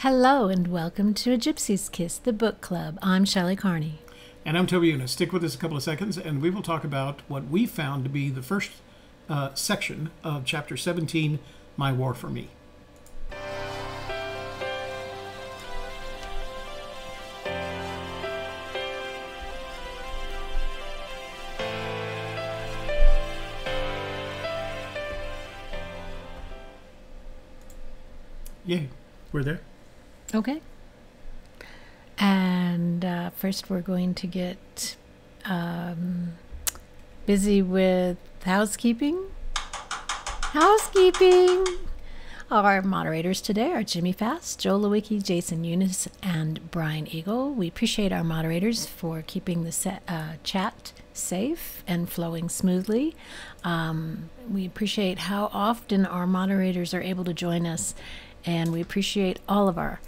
Hello and welcome to A Gypsy's Kiss, the book club. I'm Shelley Carney. And I'm Toby Eunice. Stick with us a couple of seconds and we will talk about what we found to be the first section of Chapter 17, My War for Me. Yay, we're there. Okay. And first we're going to get busy with housekeeping. Our moderators today are Jimmy Fast, Joe Lewicki, Jason Eunice, and Brian Eagle. We appreciate our moderators for keeping the chat safe and flowing smoothly. We appreciate how often our moderators are able to join us, and we appreciate all of our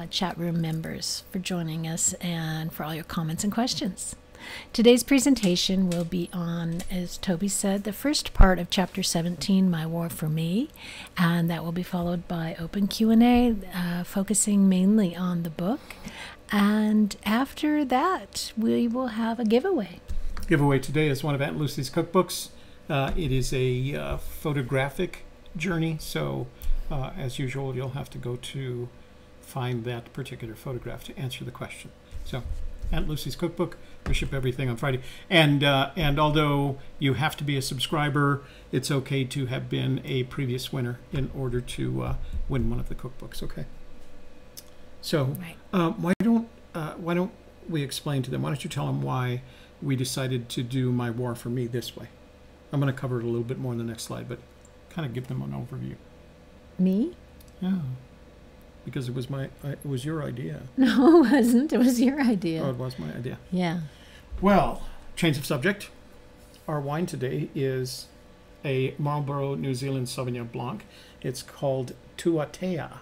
chat room members for joining us and for all your comments and questions. Today's presentation will be on, as Toby said, the first part of Chapter 17, My War for Me, and that will be followed by open Q&A, focusing mainly on the book. And after that, we will have a giveaway. Giveaway today is one of Aunt Lucy's cookbooks. It is a photographic journey, so as usual, you'll have to go to find that particular photograph to answer the question. So, Aunt Lucy's cookbook. We ship everything on Friday, and although you have to be a subscriber, it's okay to have been a previous winner in order to win one of the cookbooks. Okay. So, right. Why don't we explain to them? Why don't you tell them why we decided to do My War for Me this way? I'm going to cover it a little bit more in the next slide, but kind of give them an overview. Me? Yeah. Because it was your idea. No, it wasn't. It was your idea. Oh, it was my idea. Yeah. Well, change of subject. Our wine today is a Marlborough New Zealand Sauvignon Blanc. It's called Tuatea.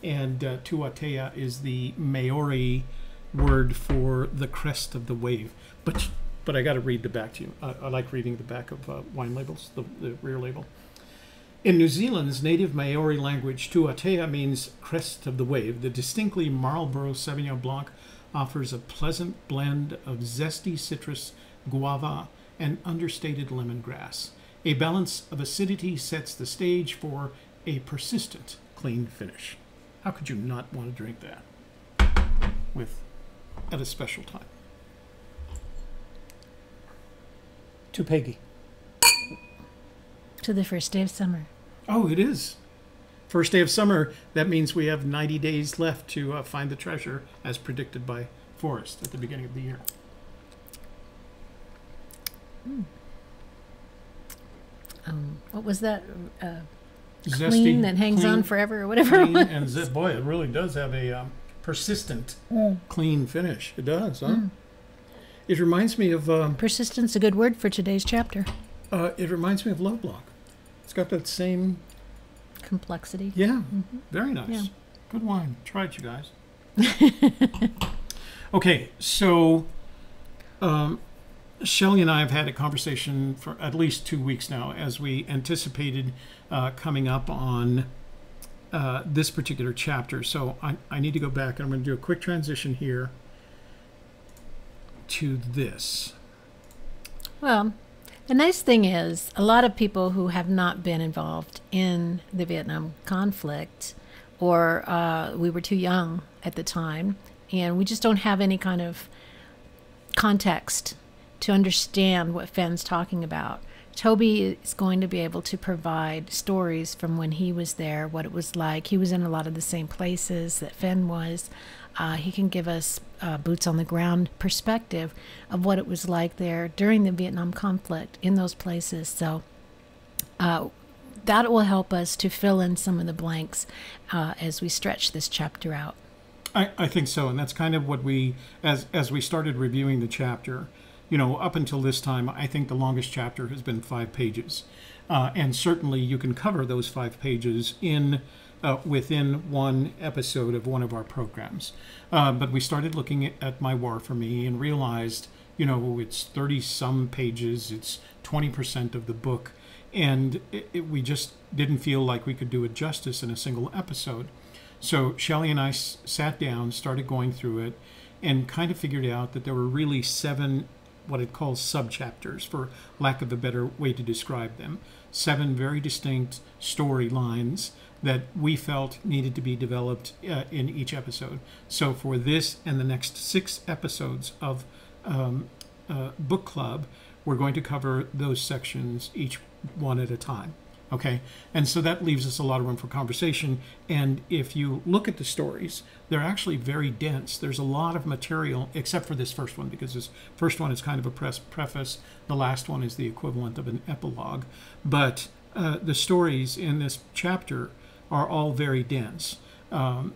And Tuatea is the Maori word for the crest of the wave. But I got to read the back to you. I like reading the back of wine labels, the rear label. In New Zealand's native Maori language, Tuatea means crest of the wave. The distinctly Marlborough Sauvignon Blanc offers a pleasant blend of zesty citrus, guava, and understated lemongrass. A balance of acidity sets the stage for a persistent, clean finish. How could you not want to drink that at a special time? To Peggy. To the first day of summer. Oh, it is. First day of summer, that means we have 90 days left to find the treasure, as predicted by Forrest at the beginning of the year. What was that? Zesty, clean that hangs clean, on forever or whatever. Clean and boy, it really does have a persistent, clean finish. It does, huh? It reminds me of... persistence, a good word for today's chapter. It reminds me of Love Block. It's got that same... complexity. Yeah, very nice. Yeah. Good wine. Try it, you guys. Okay, so Shelley and I have had a conversation for at least 2 weeks now as we anticipated coming up on this particular chapter. So I need to go back, and I'm going to do a quick transition here to this. Well, the nice thing is, a lot of people who have not been involved in the Vietnam conflict, or we were too young at the time, and we just don't have any kind of context to understand what Fenn's talking about. Toby is going to be able to provide stories from when he was there, what it was like. He was in a lot of the same places that Fenn was. He can give us boots on the ground perspective of what it was like there during the Vietnam conflict in those places. So that will help us to fill in some of the blanks as we stretch this chapter out. I think so, and that's kind of what we, as we started reviewing the chapter, you know, up until this time, I think the longest chapter has been 5 pages. And certainly you can cover those 5 pages in within one episode of one of our programs. But we started looking at My War for Me and realized, you know, it's 30-some pages, it's 20% of the book, and we just didn't feel like we could do it justice in a single episode. So Shelley and I sat down, started going through it, and kind of figured out that there were really 7 what it calls subchapters, for lack of a better way to describe them. 7 very distinct storylines that we felt needed to be developed in each episode. So for this and the next 6 episodes of book club, we're going to cover those sections, each one at a time. Okay, and so that leaves us a lot of room for conversation. And if you look at the stories, they're actually very dense. There's a lot of material, except for this first one, because this first one is kind of a preface. The last one is the equivalent of an epilogue. But the stories in this chapter are all very dense.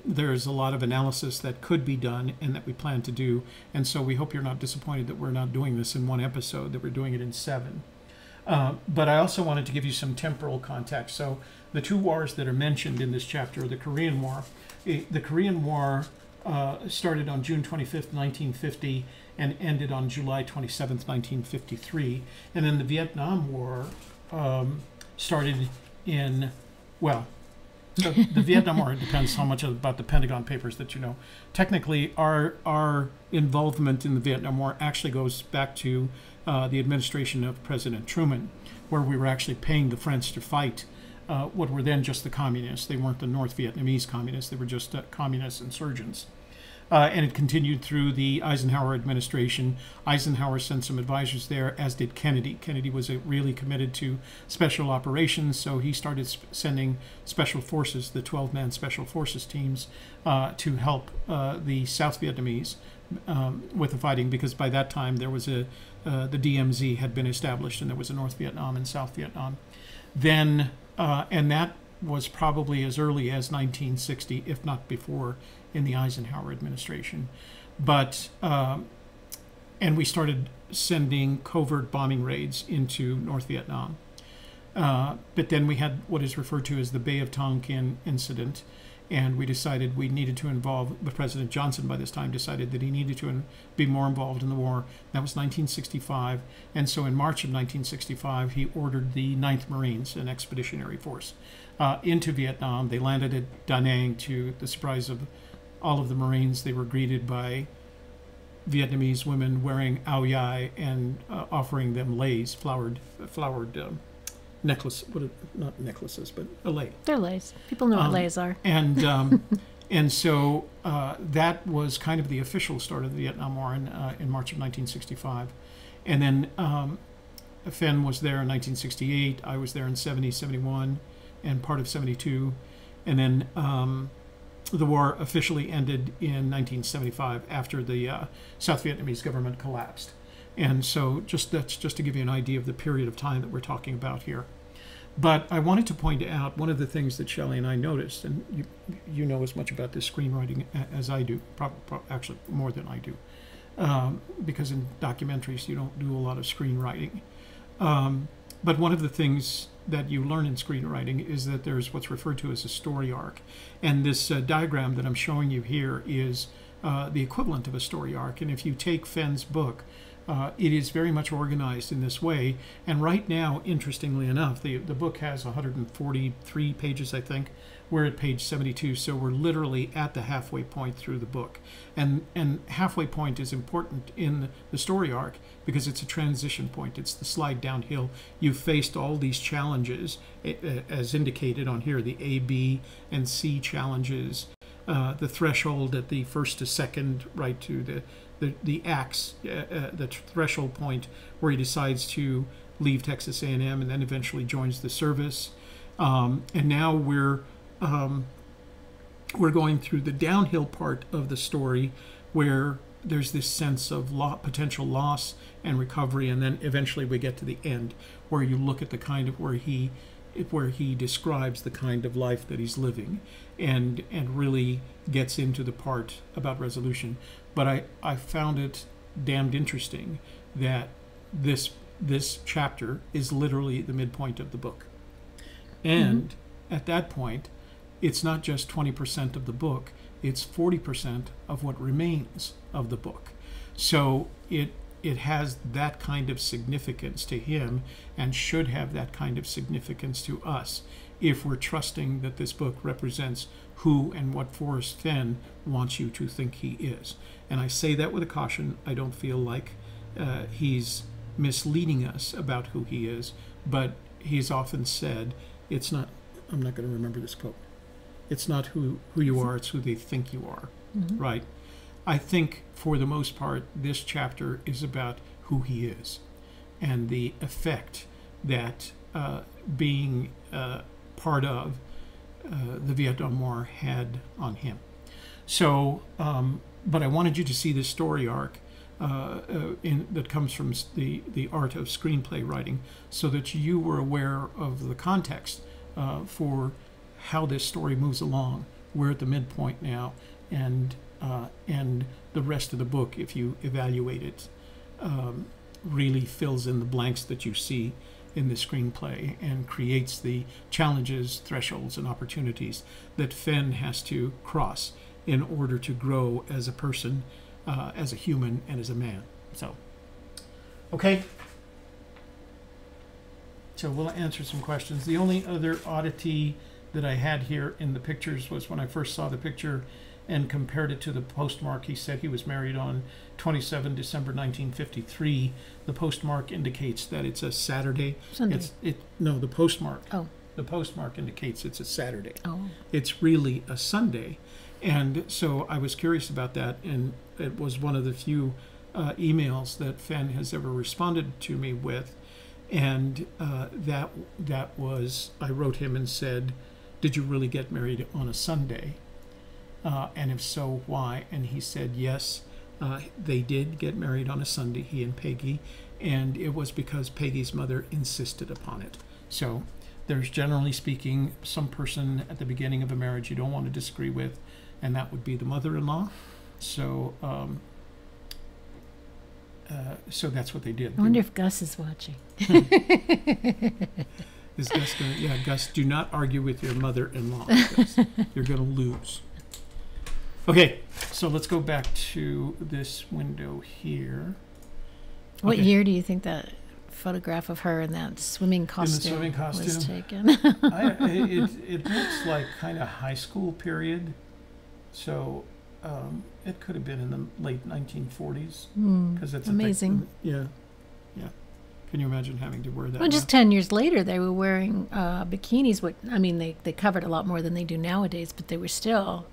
There's a lot of analysis that could be done and that we plan to do. And so we hope you're not disappointed that we're not doing this in 1 episode, that we're doing it in 7. But I also wanted to give you some temporal context. So the 2 wars that are mentioned in this chapter are the Korean War. The Korean War started on June 25th, 1950, and ended on July 27th, 1953. And then the Vietnam War started in, well, the Vietnam War, it depends how much about the Pentagon Papers that you know. Technically, our involvement in the Vietnam War actually goes back to the administration of President Truman, where we were actually paying the French to fight what were then just the communists. They weren't the North Vietnamese communists. They were just communist insurgents. And it continued through the Eisenhower administration. Eisenhower sent some advisors there, as did Kennedy. Kennedy was really committed to special operations, so he started sending special forces, the 12-man special forces teams, to help the South Vietnamese with the fighting, because by that time there was the DMZ had been established, and there was a North Vietnam and South Vietnam. Then, and that was probably as early as 1960, if not before, in the Eisenhower administration. But, and we started sending covert bombing raids into North Vietnam. But then we had what is referred to as the Bay of Tonkin incident, and we decided we needed to involve, but President Johnson by this time decided that he needed to be more involved in the war. That was 1965, and so in March of 1965, he ordered the 9th Marines, an expeditionary force, into Vietnam. They landed at Da Nang. To the surprise of all of the Marines, they were greeted by Vietnamese women wearing ao dai and offering them leis, flowered necklace, not necklaces, but a lei. They're leis. People know what leis are. And and so that was kind of the official start of the Vietnam War in March of 1965. And then Fenn was there in 1968. I was there in 70, 71, and part of 72. And then the war officially ended in 1975 after the South Vietnamese government collapsed. And so that's just to give you an idea of the period of time that we're talking about here. But I wanted to point out one of the things that Shelley and I noticed, and you know as much about this screenwriting as I do, actually more than I do, because in documentaries you don't do a lot of screenwriting. But one of the things that you learn in screenwriting is that there's what's referred to as a story arc. And this diagram that I'm showing you here is the equivalent of a story arc. And if you take Fenn's book, it is very much organized in this way. And right now, interestingly enough, the book has 143 pages, I think. We're at page 72, so we're literally at the halfway point through the book. And halfway point is important in the story arc because it's a transition point. It's the slide downhill. You've faced all these challenges, as indicated on here, the A, B, and C challenges, the threshold at the first to second, right to the axe, the threshold point where he decides to leave Texas A&M and then eventually joins the service. And now we're going through the downhill part of the story where there's this sense of potential loss and recovery, and then eventually we get to the end where you look at the kind of where he describes the kind of life that he's living and really gets into the part about resolution. But I found it damned interesting that this chapter is literally the midpoint of the book. And at that point, it's not just 20% of the book, it's 40% of what remains of the book. So it has that kind of significance to him and should have that kind of significance to us if we're trusting that this book represents who and what Forrest Fenn wants you to think he is. And I say that with a caution. I don't feel like he's misleading us about who he is, but he's often said, it's not, I'm not going to remember this quote, it's not who you are, it's who they think you are, right? I think for the most part, this chapter is about who he is and the effect that being part of the Vietnam War had on him. So, but I wanted you to see this story arc that comes from the art of screenplay writing, so that you were aware of the context for how this story moves along. We're at the midpoint now, and the rest of the book, if you evaluate it, really fills in the blanks that you see in the screenplay and creates the challenges, thresholds, and opportunities that Fenn has to cross in order to grow as a person, as a human, and as a man. So, okay. So we'll answer some questions. The only other oddity that I had here in the pictures was when I first saw the picture and compared it to the postmark. He said he was married on 27 December 1953. The postmark indicates that it's a Saturday. Sunday. No, the postmark. Oh. The postmark indicates it's a Saturday. Oh. It's really a Sunday. And so I was curious about that, and it was one of the few emails that Fenn has ever responded to me with. And that was, I wrote him and said, did you really get married on a Sunday? And if so, why? And he said, yes, they did get married on a Sunday, he and Peggy, and it was because Peggy's mother insisted upon it. So there's, generally speaking, some person at the beginning of a marriage you don't want to disagree with, and that would be the mother-in-law. So so that's what they did. I wonder if Gus is watching. Is Gus going to, yeah, Gus, do not argue with your mother-in-law. Gus. You're going to lose. Okay, so let's go back to this window here. What year do you think that photograph of her in that swimming costume, was taken? It looks like kind of high school period. So it could have been in the late 1940s. Because it's amazing. Yeah. Can you imagine having to wear that? Well, just 10 years later, they were wearing bikinis. I mean, they covered a lot more than they do nowadays, but they were still,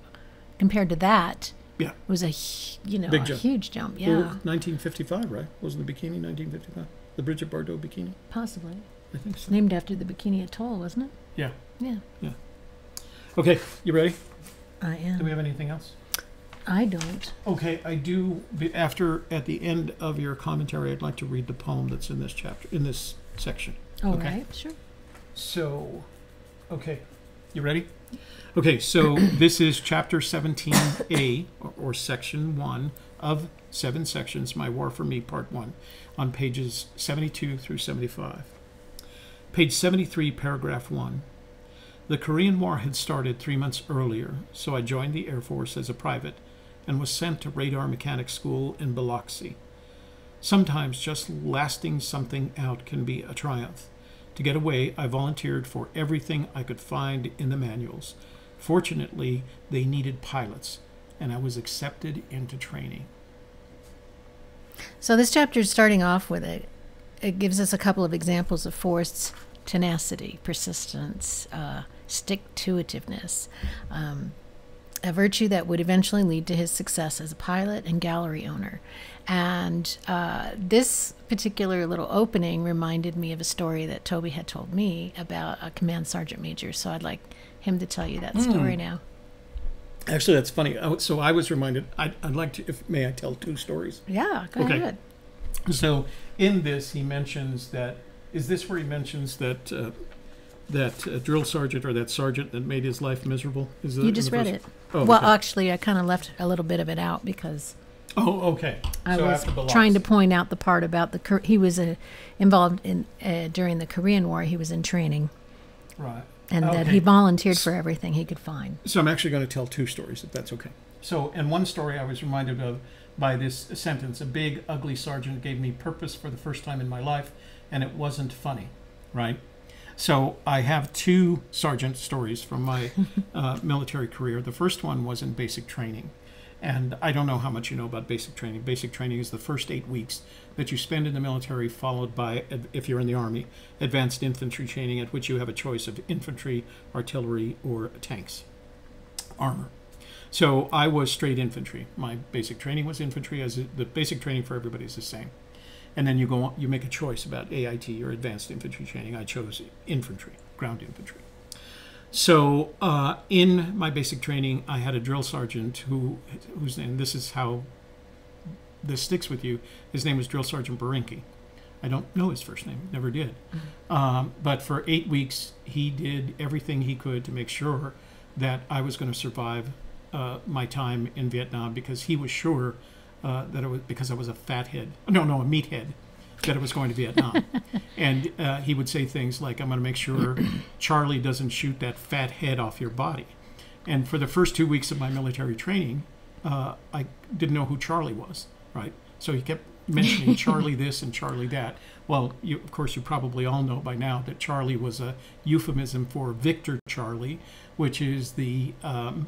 compared to that, yeah, it was a huge jump. Yeah. Well, 1955, right? Wasn't the bikini 1955? The Bridget Bardot bikini? Possibly. I think so. Named after the Bikini Atoll, wasn't it? Yeah. Yeah. Okay, you ready? I am. Do we have anything else? I don't. Okay, I do. After, at the end of your commentary, I'd like to read the poem that's in this chapter, in this section. All okay? right, sure. So, okay, you ready? Okay, so this is chapter 17A, or section 1 of 7 sections, My War for Me, part 1, on pages 72 through 75. Page 73, paragraph 1. The Korean War had started 3 months earlier, so I joined the Air Force as a private and was sent to radar mechanics school in Biloxi. Sometimes just lasting something out can be a triumph. To get away, I volunteered for everything I could find in the manuals. Fortunately, they needed pilots, and I was accepted into training. So this chapter is starting off with it gives us a couple of examples of Forrest's tenacity, persistence, stick-to-itiveness, a virtue that would eventually lead to his success as a pilot and gallery owner. And this particular little opening reminded me of a story that Toby had told me about a command sergeant major. So I'd like him to tell you that story now. Actually, that's funny. So I was reminded, I'd like to, may I tell 2 stories? Yeah, go ahead. So in this, he mentions that, is this where he mentions that that drill sergeant, or that sergeant that made his life miserable? Is that you just read it. Oh, well, okay. Actually, I kind of left a little bit of it out because Oh, okay. I So was after Biloxi. trying to point out the part about he was involved in during the Korean War. He was in training, Right. and that Okay. he volunteered for everything he could find. So I'm actually going to tell 2 stories, if that's okay. So in one story I was reminded of by this sentence: a big, ugly sergeant gave me purpose for the first time in my life, and it wasn't funny, right? So I have two sergeant stories from my military career. The first one was in basic training. And I don't know how much you know about basic training. Basic training is the first 8 weeks that you spend in the military, followed by, if you're in the Army, advanced infantry training, at which you have a choice of infantry, artillery, or tanks, armor. So I was straight infantry. My basic training was infantry, as the basic training for everybody is the same. And then you make a choice about AIT or advanced infantry training. I chose infantry, ground infantry. So in my basic training, I had a drill sergeant whose name, this is how this sticks with you, his name was Drill Sergeant Barinki. I don't know his first name, never did. But for 8 weeks, he did everything he could to make sure that I was going to survive my time in Vietnam, because he was sure that it was because I was a fathead, a meathead, that it was going to Vietnam. And he would say things like, I'm going to make sure Charlie doesn't shoot that fat head off your body. And for the first 2 weeks of my military training, I didn't know who Charlie was, right? So he kept mentioning Charlie this and Charlie that. Well, of course, you probably all know by now that Charlie was a euphemism for Victor Charlie, which is the, what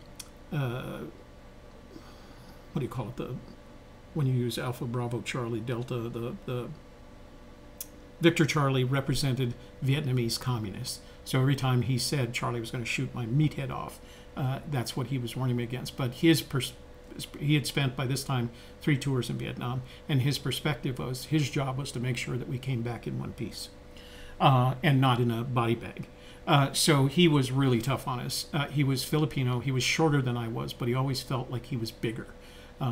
do you call it? When you use Alpha, Bravo, Charlie, Delta, the Victor Charlie represented Vietnamese communists. So every time he said Charlie was going to shoot my meathead off, that's what he was warning me against. But he had spent by this time 3 tours in Vietnam, and his perspective was, his job was to make sure that we came back in one piece and not in a body bag. So he was really tough on us. He was Filipino. He was shorter than I was, but he always felt like he was bigger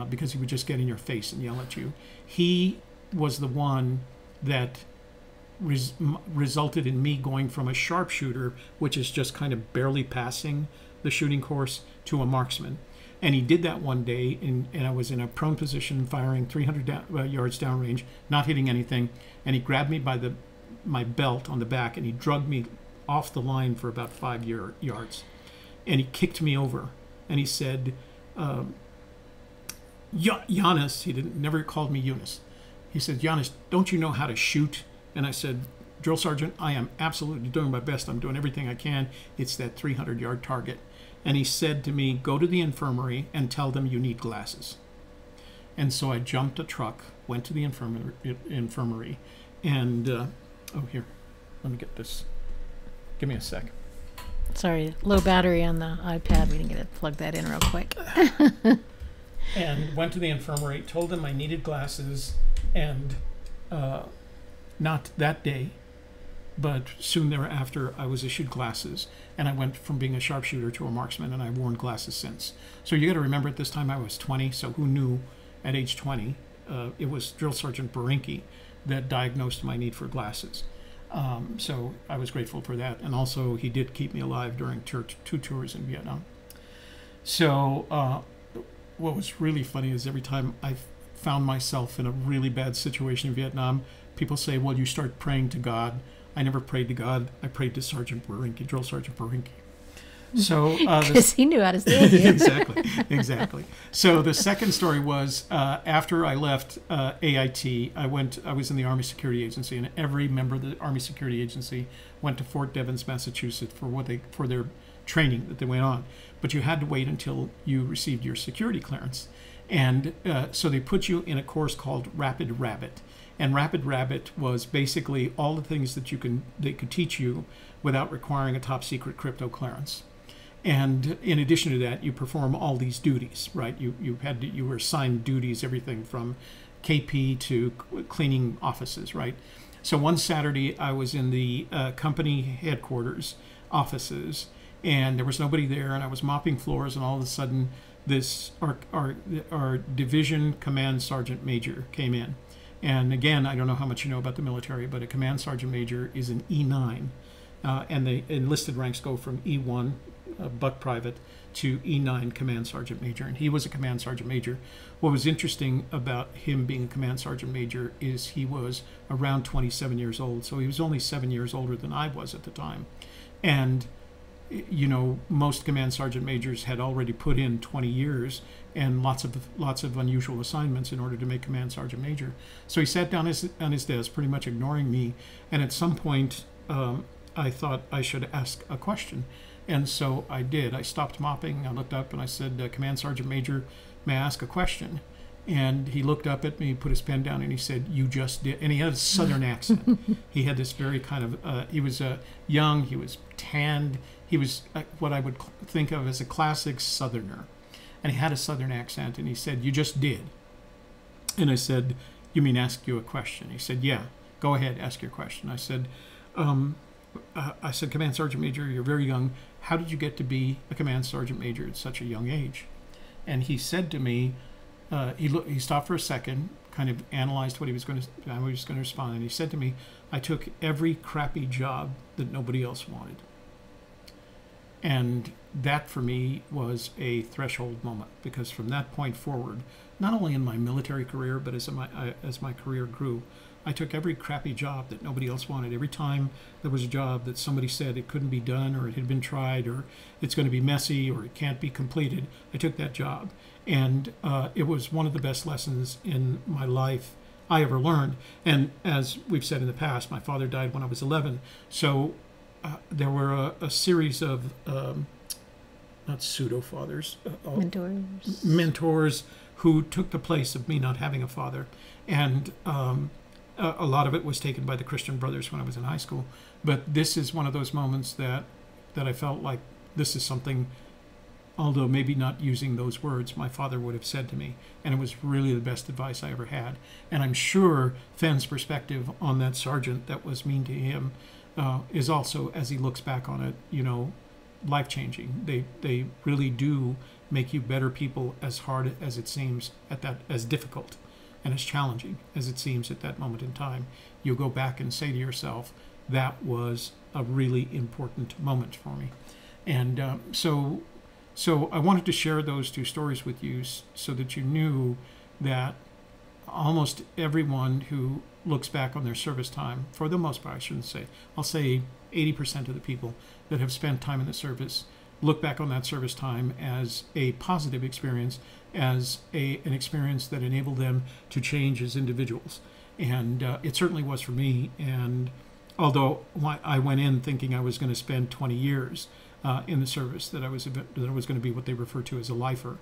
because he would just get in your face and yell at you. He was the one that resulted in me going from a sharpshooter, which is just kind of barely passing the shooting course, to a marksman. And he did that one day, and I was in a prone position, firing 300 yards downrange, not hitting anything. And he grabbed me by my belt on the back, and he drugged me off the line for about 5 yards. And he kicked me over, and he said, Giannis, he never called me Eunice. He said, Giannis, don't you know how to shoot? And I said, Drill Sergeant, I am absolutely doing my best. I'm doing everything I can. It's that 300-yard target. And he said to me, go to the infirmary and tell them you need glasses. And so I jumped a truck, went to the infirmary, and, oh, here, let me get this. Give me a sec. Sorry, low battery on the iPad. We didn't get to plug that in real quick. And went to the infirmary, told them I needed glasses, and not that day, but soon thereafter, I was issued glasses, and I went from being a sharpshooter to a marksman, and I've worn glasses since. So you got to remember, at this time I was 20, so who knew at age 20? It was Drill Sergeant Barinki that diagnosed my need for glasses. So I was grateful for that, and also he did keep me alive during 2 tours in Vietnam. So what was really funny is every time I found myself in a really bad situation in Vietnam, people say, well, you start praying to God. I never prayed to God. I prayed to Sergeant Barinki, Drill Sergeant Barinki. So because he knew how to save you. exactly. So the second story was after I left AIT, I was in the Army Security Agency, and every member of the Army Security Agency went to Fort Devens, Massachusetts for their training that they went on. But you had to wait until you received your security clearance. And so they put you in a course called Rapid Rabbit. And Rapid Rabbit was basically all the things that they could teach you without requiring a top secret crypto clearance. And in addition to that, you perform all these duties, right? You were assigned duties, everything from KP to cleaning offices, right? So one Saturday, I was in the company headquarters offices, and there was nobody there, and I was mopping floors, and all of a sudden, our division command sergeant major came in. And again, I don't know how much you know about the military, but a command sergeant major is an E9, and the enlisted ranks go from E1, buck private, to E9, command sergeant major, and he was a command sergeant major. What was interesting about him being a command sergeant major is he was around 27 years old, so he was only 7 years older than I was at the time. And you know, most command sergeant majors had already put in 20 years and lots of unusual assignments in order to make command sergeant major. So he sat down on his desk, pretty much ignoring me. And at some point, I thought I should ask a question. And so I did. I stopped mopping. I looked up and I said, Command Sergeant Major, may I ask a question? And he looked up at me, put his pen down, and he said, you just did. And he had a southern accent. He had this very kind of, he was young, he was tanned. He was what I would think of as a classic southerner. And he had a southern accent, and he said, you just did. And I said, you mean ask you a question? He said, yeah, go ahead, ask your question. I said, Command Sergeant Major, you're very young. How did you get to be a Command Sergeant Major at such a young age? And he said to me, he stopped for a second, kind of analyzed what he was going to respond, and he said to me, I took every crappy job that nobody else wanted. And that for me was a threshold moment, because from that point forward, not only in my military career, but as my career grew, I took every crappy job that nobody else wanted. Every time there was a job that somebody said it couldn't be done, or it had been tried, or it's going to be messy, or it can't be completed, I took that job. And it was one of the best lessons in my life I ever learned. And as we've said in the past, my father died when I was 11. So there were a series of, not pseudo-fathers, mentors who took the place of me not having a father. And a lot of it was taken by the Christian Brothers when I was in high school. But this is one of those moments that I felt like this is something, although maybe not using those words, my father would have said to me. And it was really the best advice I ever had. And I'm sure Fenn's perspective on that sergeant that was mean to him is also, as he looks back on it, life-changing. They really do make you better people, as hard as it seems as difficult and as challenging as it seems at that moment in time. You'll go back and say to yourself, that was a really important moment for me. And so I wanted to share those two stories with you so that you knew that almost everyone who looks back on their service time, for the most part, I'll say 80% of the people that have spent time in the service look back on that service time as a positive experience, as an experience that enabled them to change as individuals. And it certainly was for me. And although I went in thinking I was going to spend 20 years in the service, that I was going to be what they refer to as a lifer.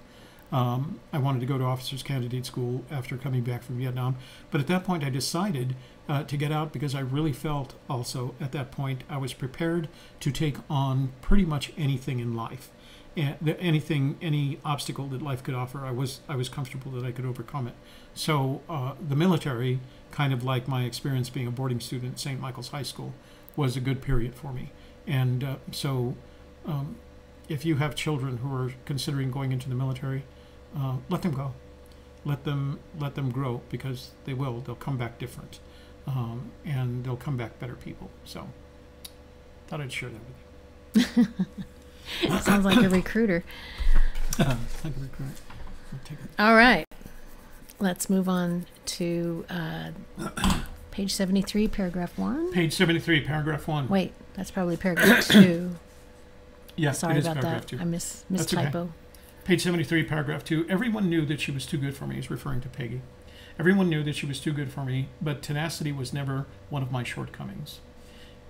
I wanted to go to officers candidate school after coming back from Vietnam. But at that point, I decided to get out because I really felt also at that point I was prepared to take on pretty much anything in life. Any obstacle that life could offer, I was comfortable that I could overcome it. So the military, kind of like my experience being a boarding student at St. Michael's High School, was a good period for me. And so if you have children who are considering going into the military, let them go. Let them grow, because they will. They'll come back different, and they'll come back better people. So thought I'd share that with you. Sounds like a recruiter. Like a recruiter. All right. Let's move on to page 73, paragraph 1. Page 73, paragraph 1. Wait, that's probably paragraph 2. Yeah, sorry it is about paragraph that. 2. I mistypo. Okay. Page 73, paragraph 2. Everyone knew that she was too good for me. He's referring to Peggy. Everyone knew that she was too good for me, but tenacity was never one of my shortcomings,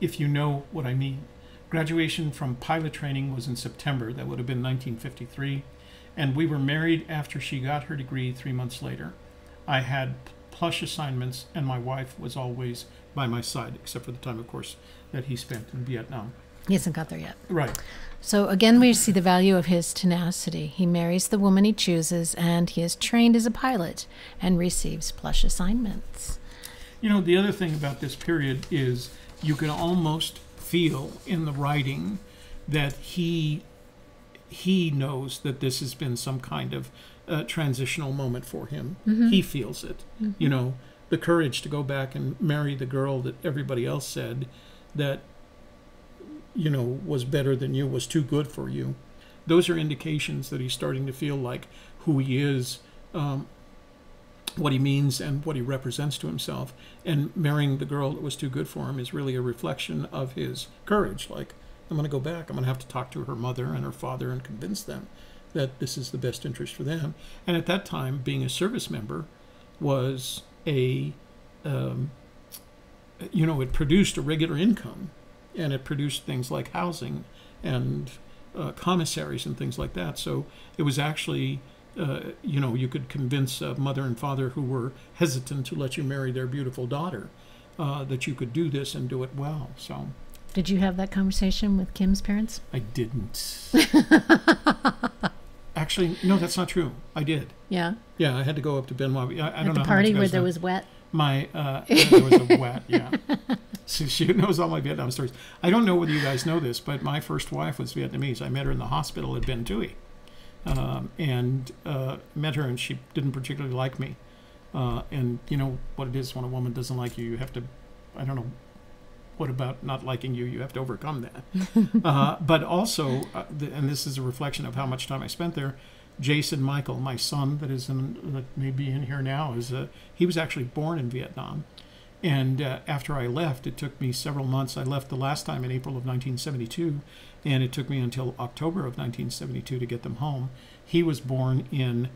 if you know what I mean. Graduation from pilot training was in September. That would have been 1953. And we were married after she got her degree 3 months later. I had plush assignments, and my wife was always by my side, except for the time, of course, that he spent in Vietnam. He hasn't got there yet. Right. So again, we see the value of his tenacity. He marries the woman he chooses, and he is trained as a pilot and receives plush assignments. The other thing about this period is you can almost feel in the writing that he knows that this has been some kind of transitional moment for him. Mm-hmm. He feels it. Mm-hmm. The courage to go back and marry the girl that everybody else said that was better than you, was too good for you. Those are indications that he's starting to feel like who he is, what he means, and what he represents to himself. And marrying the girl that was too good for him is really a reflection of his courage. Like, I'm going to go back. I'm going to have to talk to her mother and her father and convince them that this is the best interest for them. And at that time, being a service member was it produced a regular income and it produced things like housing and commissaries and things like that. So it was actually, you could convince a mother and father who were hesitant to let you marry their beautiful daughter that you could do this and do it well. So. Did you have that conversation with Kim's parents? I didn't. Actually, no, that's not true. I did. Yeah. Yeah, I had to go up to Benoit. I don't know. At the party where there was wet. There was a wet. Yeah. So she knows all my Vietnam stories. I don't know whether you guys know this, but my first wife was Vietnamese. I met her in the hospital at Ben Thuy, and met her, and she didn't particularly like me. And you know what it is when a woman doesn't like you. You have to, I don't know. What about not liking you? You have to overcome that. But also, and this is a reflection of how much time I spent there, Jason Michael, my son that may be in here now, he was actually born in Vietnam. And after I left, it took me several months. I left the last time in April of 1972, and it took me until October of 1972 to get them home. He was born in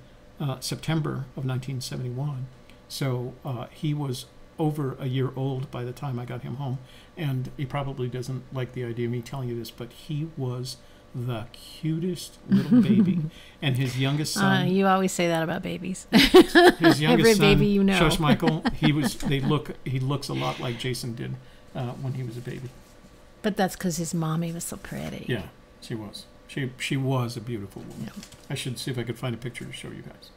September of 1971. So he was over a year old by the time I got him home. And he probably doesn't like the idea of me telling you this, but he was the cutest little baby. And his youngest son... you always say that about babies. His youngest Every son, baby you know. Shush Michael, he looks a lot like Jason did when he was a baby. But that's because his mommy was so pretty. Yeah, she was. She was a beautiful woman. Yeah. I should see if I could find a picture to show you guys.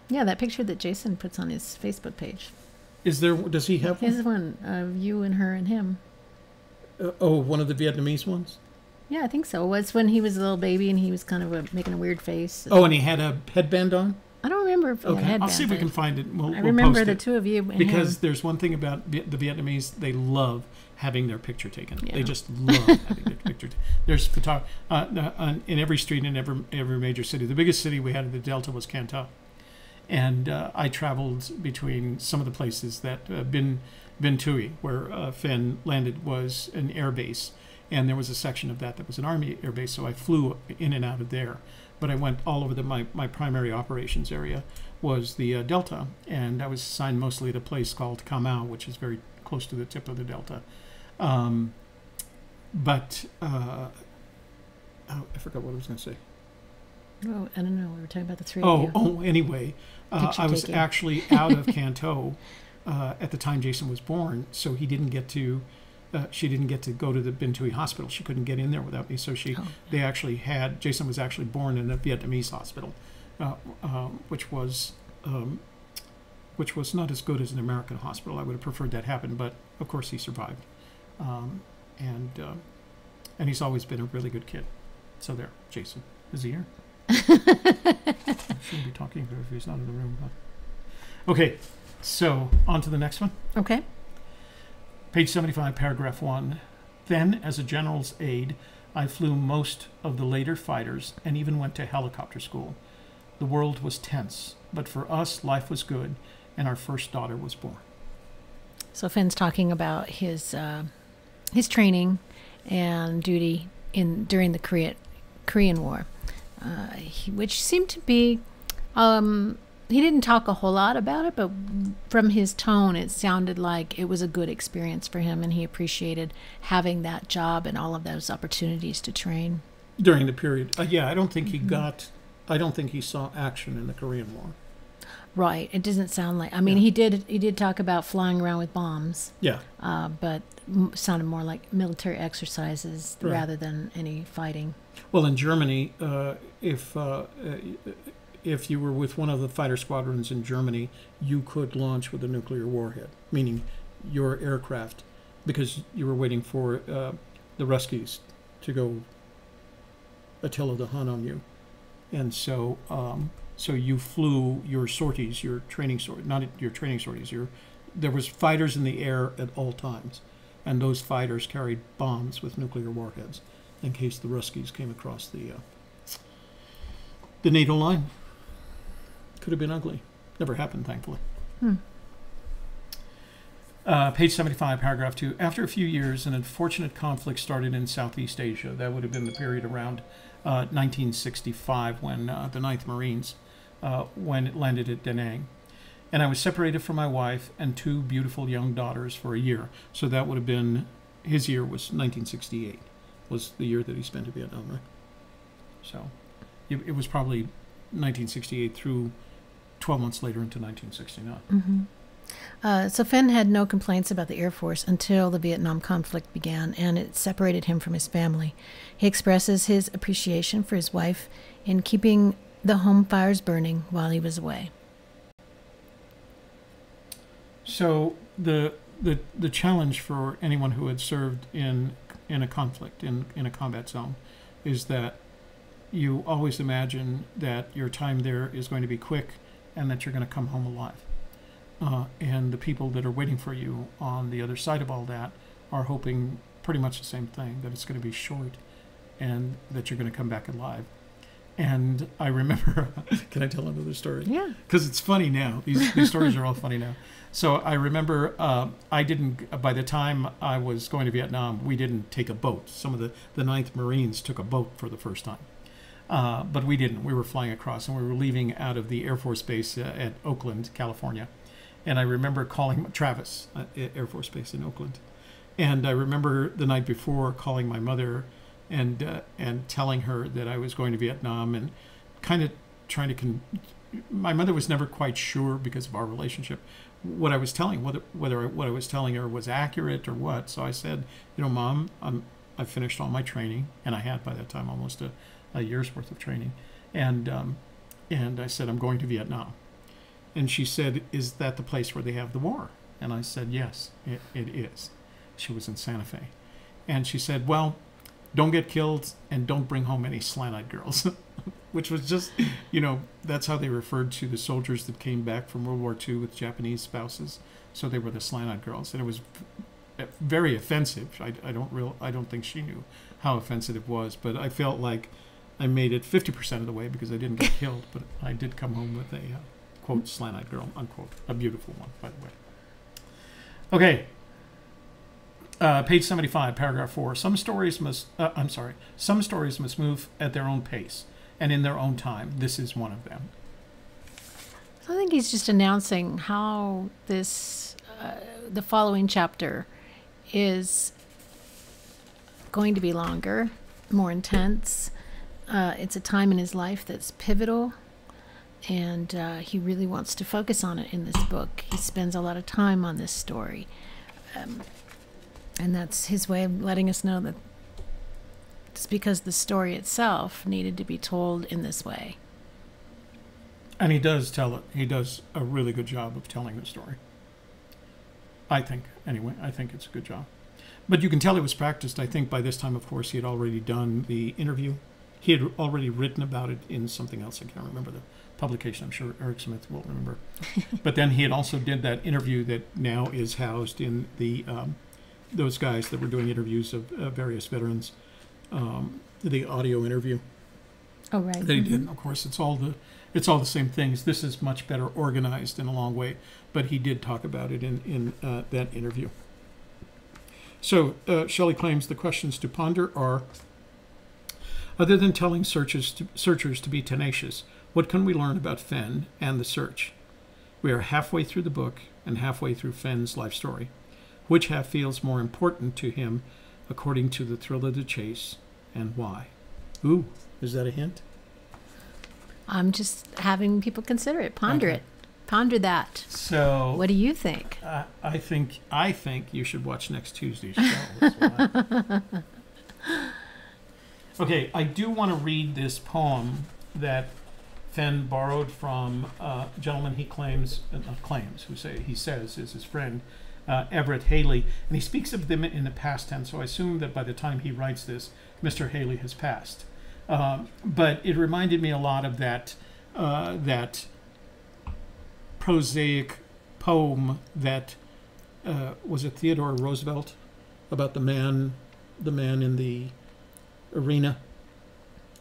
Yeah, that picture that Jason puts on his Facebook page. Does he have one? His one of you and her and him. One of the Vietnamese ones? Yeah, I think so. It was when he was a little baby and he was kind of making a weird face. And he had a headband on? I don't remember if he had a headband. I'll see if we can find it. I remember the two of you and because him. There's one thing about the Vietnamese, they love having their picture taken. Yeah. They just love having their picture taken. There's in every street in every major city. The biggest city we had in the Delta was Can Tho. And I traveled between some of the places that Ben Thuy, where Fenn landed, was an air base. And there was a section of that was an Army air base, so I flew in and out of there. But I went all over my primary operations area was the Delta, and I was assigned mostly at a place called Cà Mau, which is very close to the tip of the Delta. I forgot what I was going to say. Oh, I don't know. We were talking about the three of you. Anyway, I was actually out of Can Tho at the time Jason was born, so he didn't get to. She didn't get to go to the Ben Thuy hospital. She couldn't get in there without me. So they actually had Jason was actually born in a Vietnamese hospital, which was not as good as an American hospital. I would have preferred that happen, but of course he survived, and he's always been a really good kid. So there, Jason, is he here? I shouldn't be talking to him if he's not in the room. Huh? Okay, so on to the next one. Okay. Page 75, paragraph 1. Then, as a general's aide, I flew most of the later fighters and even went to helicopter school. The world was tense, but for us, life was good, and our first daughter was born. So Fenn's talking about his training and duty during the Korean War. Which seemed to be, he didn't talk a whole lot about it, but from his tone, it sounded like it was a good experience for him, and he appreciated having that job and all of those opportunities to train. During the period, I don't think I don't think he saw action in the Korean War. Right. It doesn't sound like, he did talk about flying around with bombs. Yeah. But sounded more like military exercises rather than any fighting. Well, in Germany, if you were with one of the fighter squadrons in Germany, you could launch with a nuclear warhead, meaning your aircraft, because you were waiting for the Ruskies to go Attila the Hun on you. And so you flew your sorties, your training sorties, not your training sorties. There was fighters in the air at all times, and those fighters carried bombs with nuclear warheads in case the Ruskies came across the NATO line. Could have been ugly. Never happened, thankfully. Page 75, paragraph 2. After a few years, an unfortunate conflict started in Southeast Asia. That would have been the period around 1965 when the 9th Marines, when it landed at Da Nang. And I was separated from my wife and two beautiful young daughters for a year. So that would have been his year was 1968, was the year that he spent in Vietnam, right? So it was probably 1968 through 12 months later into 1969. So Fenn had no complaints about the Air Force until the Vietnam conflict began, and it separated him from his family. He expresses his appreciation for his wife in keeping the home fires burning while he was away. So the challenge for anyone who had served in a conflict, in a combat zone, is that you always imagine that your time there is going to be quick and that you're going to come home alive. And the people that are waiting for you on the other side of all that are hoping pretty much the same thing, that it's going to be short and that you're going to come back alive. And I remember, can I tell another story? Yeah. Because it's funny now. These stories are all funny now. So I remember by the time I was going to Vietnam, we didn't take a boat. Some of the 9th Marines took a boat for the first time. But we didn't. We were flying across, and we were leaving out of the Air Force Base at Oakland, California. And I remember calling Travis, Air Force Base in Oakland. And I remember the night before calling my mother and telling her that I was going to Vietnam, and kind of trying to my mother was never quite sure, because of our relationship, what I was telling, whether what I was telling her was accurate or what. So I said, Mom, I finished all my training, and I had by that time almost a year's worth of training, and I said, I'm going to Vietnam. And she said, is that the place where they have the war? And I said, yes, it is. She was in Santa Fe. And she said, well, don't get killed and don't bring home any slant-eyed girls. Which was just, that's how they referred to the soldiers that came back from World War II with Japanese spouses. So they were the slant-eyed girls. And it was very offensive. I don't think she knew how offensive it was. But I felt like I made it 50% of the way because I didn't get killed. But I did come home with a quote, slant-eyed girl, unquote. A beautiful one, by the way. Okay. Page 75, paragraph 4. Some stories must move at their own pace and in their own time. This is one of them. I think he's just announcing how this, the following chapter is going to be longer, more intense. It's a time in his life that's pivotal. And he really wants to focus on it in this book. He spends a lot of time on this story. And that's his way of letting us know that it's because the story itself needed to be told in this way. And he does tell it. He does a really good job of telling the story. I think, anyway. I think it's a good job. But you can tell it was practiced. I think by this time, of course, he had already done the interview. He had already written about it in something else. I can't remember the publication. I'm sure Eric Smith will remember. But then he had also did that interview that now is housed in the those guys that were doing interviews of various veterans, the audio interview. Oh, right. That he did. Of course, it's all the same things. This is much better organized in a long way, but he did talk about it in that interview. So Shelley claims the questions to ponder are: other than telling searchers to be tenacious, what can we learn about Fenn and the search? We are halfway through the book and halfway through Fenn's life story. Which half feels more important to him according to the thrill of the chase, and why? Ooh, is that a hint? I'm just having people consider it. Ponder it. Ponder that. So what do you think? I think you should watch next Tuesday's show. That's what Okay, I do want to read this poem that Fenn borrowed from a gentleman he says is his friend, Everett Haley, and he speaks of them in the past tense, so I assume that by the time he writes this, Mr. Haley has passed. But it reminded me a lot of that prosaic poem that was it Theodore Roosevelt, about the man in the arena.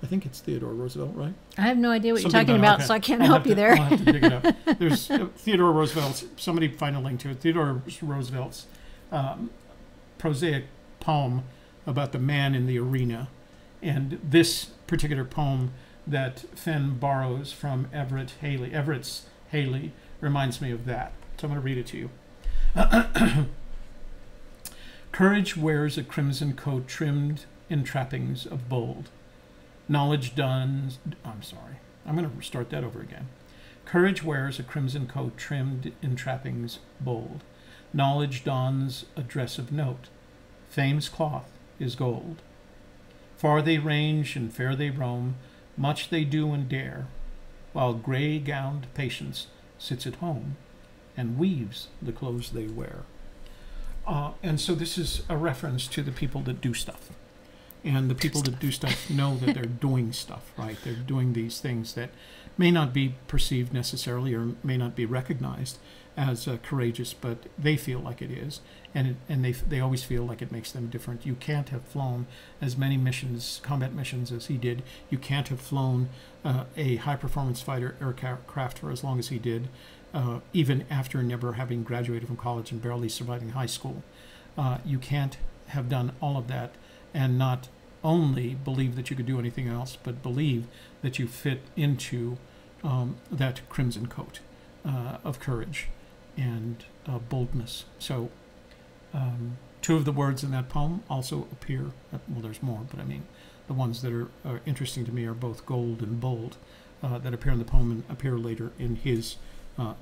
I think it's Theodore Roosevelt, right? I have no idea what Something you're talking about, okay. So I can't help you there. I'll have to dig it up. There's Theodore Roosevelt's, somebody find a link to it, Theodore Roosevelt's prosaic poem about the man in the arena. And this particular poem that Fenn borrows from Everett Haley reminds me of that. So I'm going to read it to you. Courage wears a crimson coat trimmed in trappings of bold. Knowledge dons... I'm sorry. I'm going to start that over again. Courage wears a crimson coat trimmed in trappings bold. Knowledge dons a dress of note. Fame's cloth is gold. Far they range and fair they roam, much they do and dare, while gray-gowned patience sits at home and weaves the clothes they wear. And so this is a reference to the people that do stuff. And the people that do stuff know that they're doing stuff, right? They're doing these things that may not be perceived necessarily or may not be recognized as courageous, but they feel like it is. And they always feel like it makes them different. You can't have flown as many missions, combat missions, as he did. You can't have flown a high-performance fighter aircraft for as long as he did, even after never having graduated from college and barely surviving high school. You can't have done all of that and not only believe that you could do anything else, but believe that you fit into that crimson coat of courage and boldness. So two of the words in that poem also appear, well, there's more, but I mean, the ones that are interesting to me are both gold and bold, that appear in the poem and appear later in his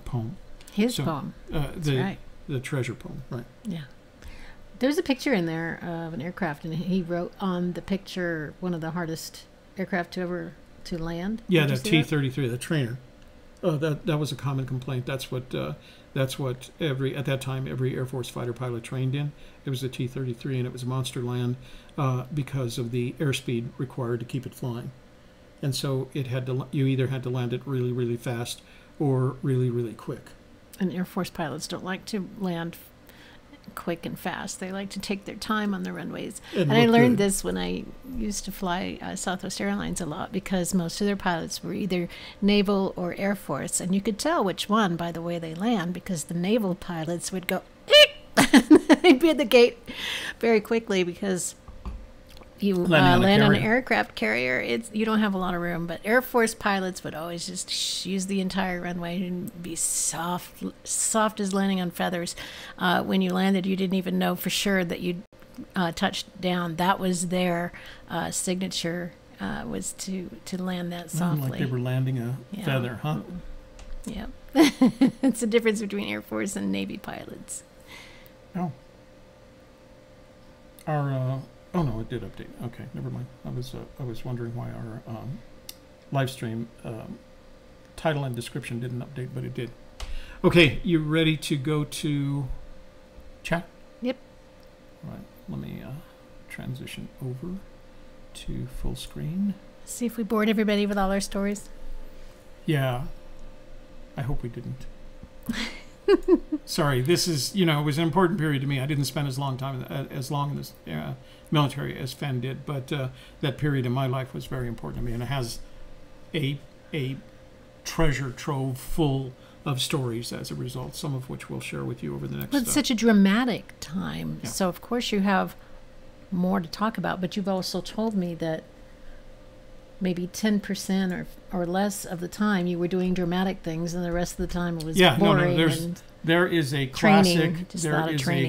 poem. His poem. That's right. The treasure poem, right. Yeah. There's a picture in there of an aircraft, and he wrote on the picture one of the hardest aircraft to land. Yeah, that T-33, the trainer. That was a common complaint. That's what at that time every Air Force fighter pilot trained in. It was the T-33, and it was a monster land because of the airspeed required to keep it flying. And so you either had to land it really, really fast or really, really quick. And Air Force pilots don't like to land quick and fast. They like to take their time on the runways. And I learned this when I used to fly Southwest Airlines a lot, because most of their pilots were either Naval or Air Force, and you could tell which one by the way they land, because the Naval pilots would go they'd be at the gate very quickly, because you land on an aircraft carrier, you don't have a lot of room. But Air Force pilots would always just use the entire runway and be soft as landing on feathers. When you landed, you didn't even know for sure that you'd touched down. That was their signature, was to land that softly. Like they were landing a feather, huh? Yeah. It's the difference between Air Force and Navy pilots. Oh. Oh no, it did update. Okay, never mind. I was wondering why our live stream title and description didn't update, but it did. Okay, you ready to go to chat? Yep. All right, let me transition over to full screen. See if we bored everybody with all our stories. Yeah, I hope we didn't. Sorry, this is, it was an important period to me. I didn't spend as long in this military as Fenn did, but that period in my life was very important to me, and it has a treasure trove full of stories as a result, some of which we'll share with you over the next... Well, it's such a dramatic time, yeah. So of course you have more to talk about, but you've also told me that maybe 10% or less of the time you were doing dramatic things, and the rest of the time it was boring. There is a training,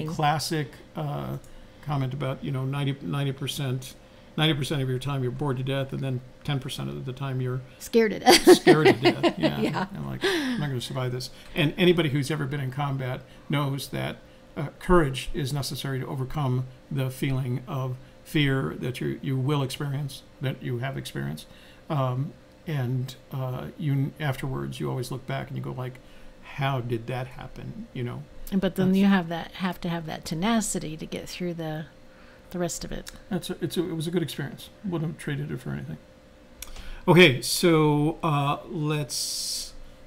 classic comment about 90% of your time you're bored to death, and then 10% of the time you're scared to death. Yeah. Yeah. I'm like, I'm not going to survive this. And anybody who's ever been in combat knows that courage is necessary to overcome the feeling of fear that you will experience, that you have experienced, and you afterwards you always look back and you go like, how did that happen? But then you have to have that tenacity to get through the rest of it. It was a good experience. Wouldn't have traded it for anything. Okay, so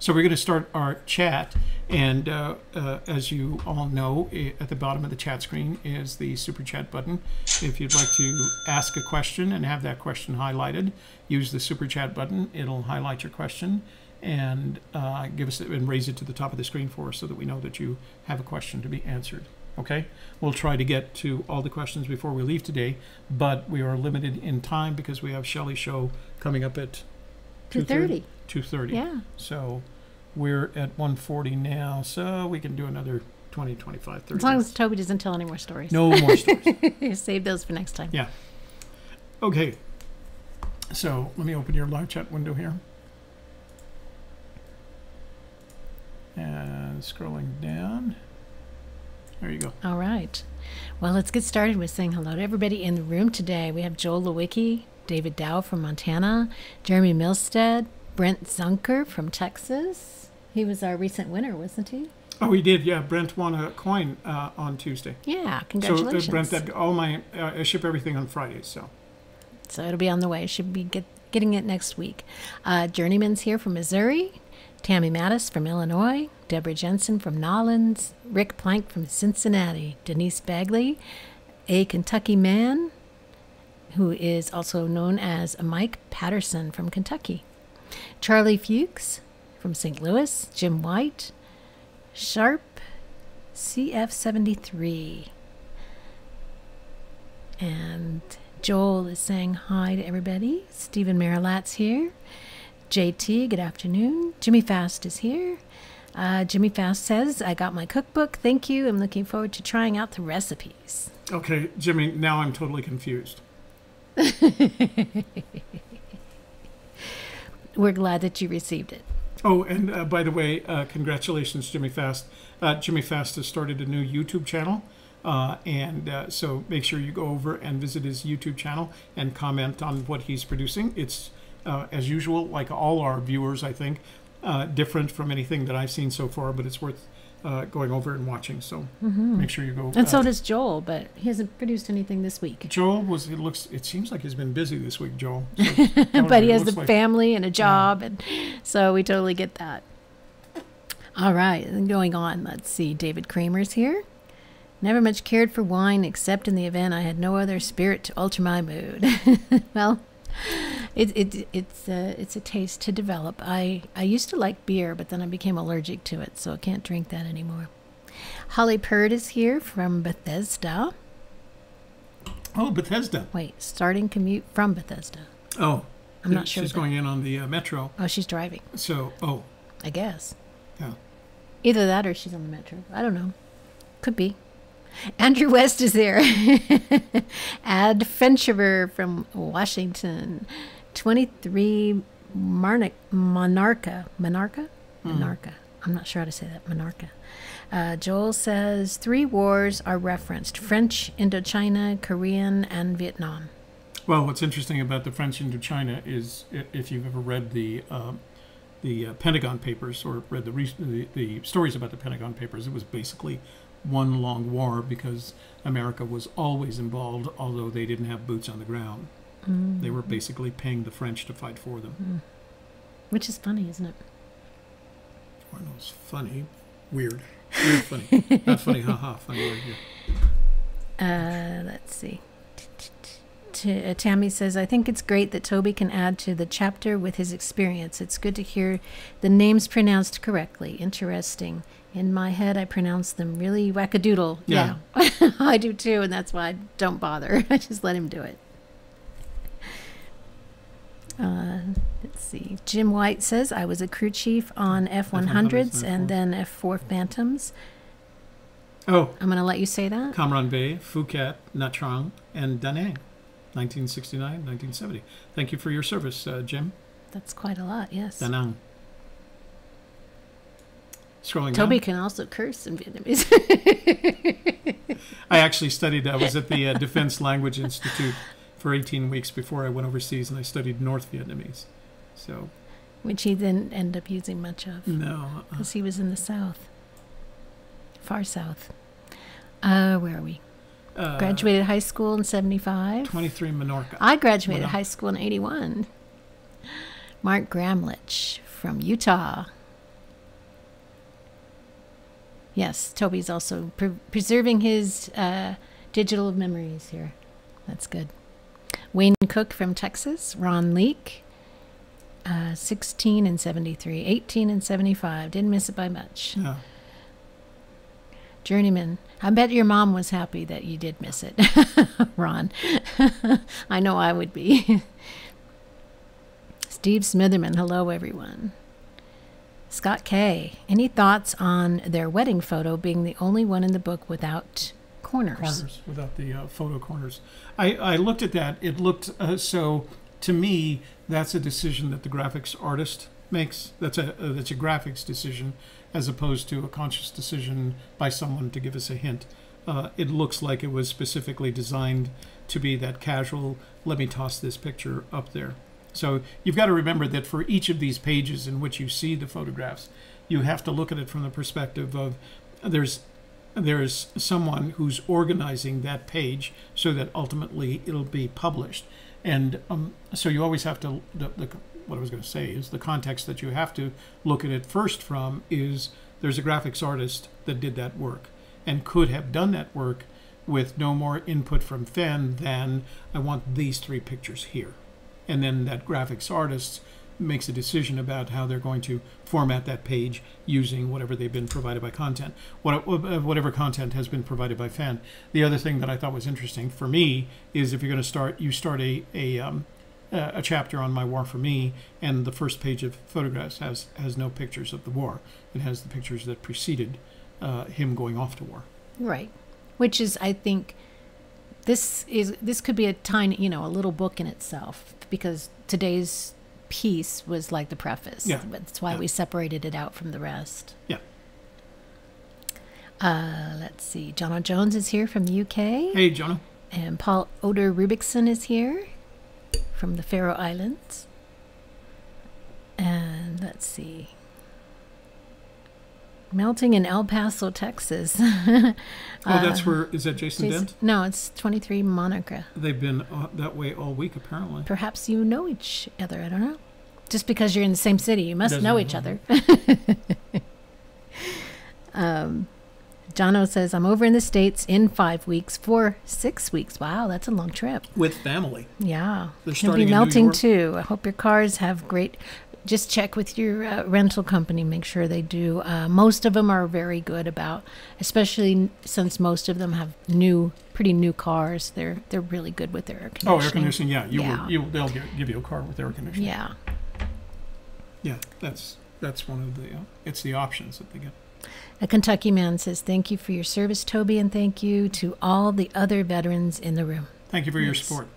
So we're going to start our chat, and as you all know, at the bottom of the chat screen is the super chat button. If you'd like to ask a question and have that question highlighted, use the super chat button. It'll highlight your question and raise it to the top of the screen for us, so that we know that you have a question to be answered. Okay, we'll try to get to all the questions before we leave today, but we are limited in time because we have Shelley's show coming up at 2:30. 2:30. Yeah. So we're at 1:40 now, so we can do another 20, 25, 30 As long minutes. as Toby doesn't tell any more stories. No more stories. Save those for next time. Yeah. Okay. So let me open your live chat window here. And scrolling down. There you go. All right. Well, let's get started with saying hello to everybody in the room today. We have Joel Lewicki, David Dow from Montana, Jeremy Milstead, Brent Zunker from Texas. He was our recent winner, wasn't he? Oh, he did. Yeah, Brent won a coin on Tuesday. Yeah, congratulations. So Brent, that all my I ship everything on Fridays. So it'll be on the way. Should be getting it next week. Journeyman's here from Missouri. Tammy Mattis from Illinois, Deborah Jensen from Nolens, Rick Plank from Cincinnati, Denise Bagley, a Kentucky man who is also known as Mike Patterson from Kentucky, Charlie Fuchs from St. Louis, Jim White, Sharp CF73, and Joel is saying hi to everybody. Stephen Marilat's here. JT, good afternoon. Jimmy Fast is here. Jimmy Fast says, I got my cookbook. Thank you. I'm looking forward to trying out the recipes. Okay, Jimmy, now I'm totally confused. We're glad that you received it. Oh, and by the way, congratulations, Jimmy Fast. Jimmy Fast has started a new YouTube channel. So make sure you go over and visit his YouTube channel and comment on what he's producing. It's as usual, like all our viewers, I think, different from anything that I've seen so far, but it's worth going over and watching. So make sure you go. And so does Joel, but he hasn't produced anything this week. Joel it seems like he's been busy this week, Joel. So but he has a family and a job, and so we totally get that. All right, and going on, let's see. David Kramer's here. Never much cared for wine except in the event I had no other spirit to alter my mood. Well, it's a taste to develop. I used to like beer, but then I became allergic to it, so I can't drink that anymore. Holly Purd is here from Bethesda. Oh, Bethesda. Wait, starting commute from Bethesda. Oh, I'm not sure. She's going in on the metro. Oh, she's driving. So, I guess. Yeah. Either that or she's on the metro. I don't know. Could be. Andrew West is there. Ad Fenchiver from Washington. 23 Monarcha. I'm not sure how to say that. Monarcha. Joel says 3 wars are referenced: French, Indochina, Korean, and Vietnam. Well, what's interesting about the French Indochina is, if you've ever read the Pentagon Papers or read the stories about the Pentagon Papers, it was basically one long war because America was always involved, although they didn't have boots on the ground. They were basically paying the French to fight for them. Which is funny, isn't it? Well, no, it's funny. Weird funny. Not funny, haha, funny. Let's see. Tammy says, I think it's great that Toby can add to the chapter with his experience. It's good to hear the names pronounced correctly. Interesting. In my head, I pronounce them really wackadoodle. Yeah. I do too, and that's why I don't bother. I just let him do it. Let's see. Jim White says, I was a crew chief on F-100s and then F-4 Phantoms. Oh. I'm going to let you say that. Cam Bay, Phuket, Nha Trang, and Da Nang, 1969, 1970. Thank you for your service, Jim. That's quite a lot, yes. Da Nang. Scrolling Toby down. can also curse in Vietnamese. I actually studied, I was at the Defense Language Institute for 18 weeks before I went overseas, and I studied North Vietnamese. So, which he didn't end up using much of. No. Because he was in the south. Far south. Where are we? Graduated high school in 75. 23 Menorca. I graduated high school in 81. Mark Gramlich from Utah. Yes, Toby's also preserving his digital memories here. That's good. Wayne Cook from Texas. Ron Leake. 16 and 73. 18 and 75. Didn't miss it by much. Yeah. Journeyman. I bet your mom was happy that you did miss it, Ron. I know I would be. Steve Smitherman. Hello, everyone. Scott K. Any thoughts on their wedding photo being the only one in the book without corners? Without the photo corners. I looked at that. It looked so to me. That's a decision that the graphics artist makes. That's a graphics decision, as opposed to a conscious decision by someone to give us a hint. It looks like it was specifically designed to be that casual. Let me toss this picture up there. So you've got to remember that for each of these pages in which you see the photographs, you have to look at it from the perspective of there's someone who's organizing that page so that ultimately it'll be published. And so you always have to, what I was going to say is the context that you have to look at it first from is there's a graphics artist that did that work and could have done that work with no more input from Fenn than I want these 3 pictures here. And then that graphics artist makes a decision about how they're going to format that page using whatever they've been provided by content, whatever content has been provided by Fenn. The other thing that I thought was interesting for me is if you're going to start a chapter on My War for Me, and the first page of photographs has no pictures of the war. It has the pictures that preceded him going off to war. Right, which is, I think, this could be a tiny, a little book in itself, because today's piece was like the preface. Yeah. That's why we separated it out from the rest. Yeah. Let's see. Jono Jones is here from the UK. Hey, Jono. And Paul Oder Rubikson is here from the Faroe Islands. And let's see. Melting in El Paso, Texas. That's where, is that Jason Dent? No, it's 23 Monica. They've been that way all week, apparently. Perhaps you know each other. I don't know. Just because you're in the same city, you must know each other. Jono says, I'm over in the States in 5 weeks for 6 weeks. Wow, that's a long trip. With family. Yeah. They're It'll starting be in New melting York. too. I hope your cars have great... Just check with your rental company. Make sure they do. Most of them are very good about, especially since most of them have pretty new cars. They're really good with their air conditioning. Oh, air conditioning, yeah. They'll give you a car with air conditioning. Yeah. Yeah, that's one of the it's the options that they get. A Kentucky man says, thank you for your service, Toby, and thank you to all the other veterans in the room. Thank you for your support.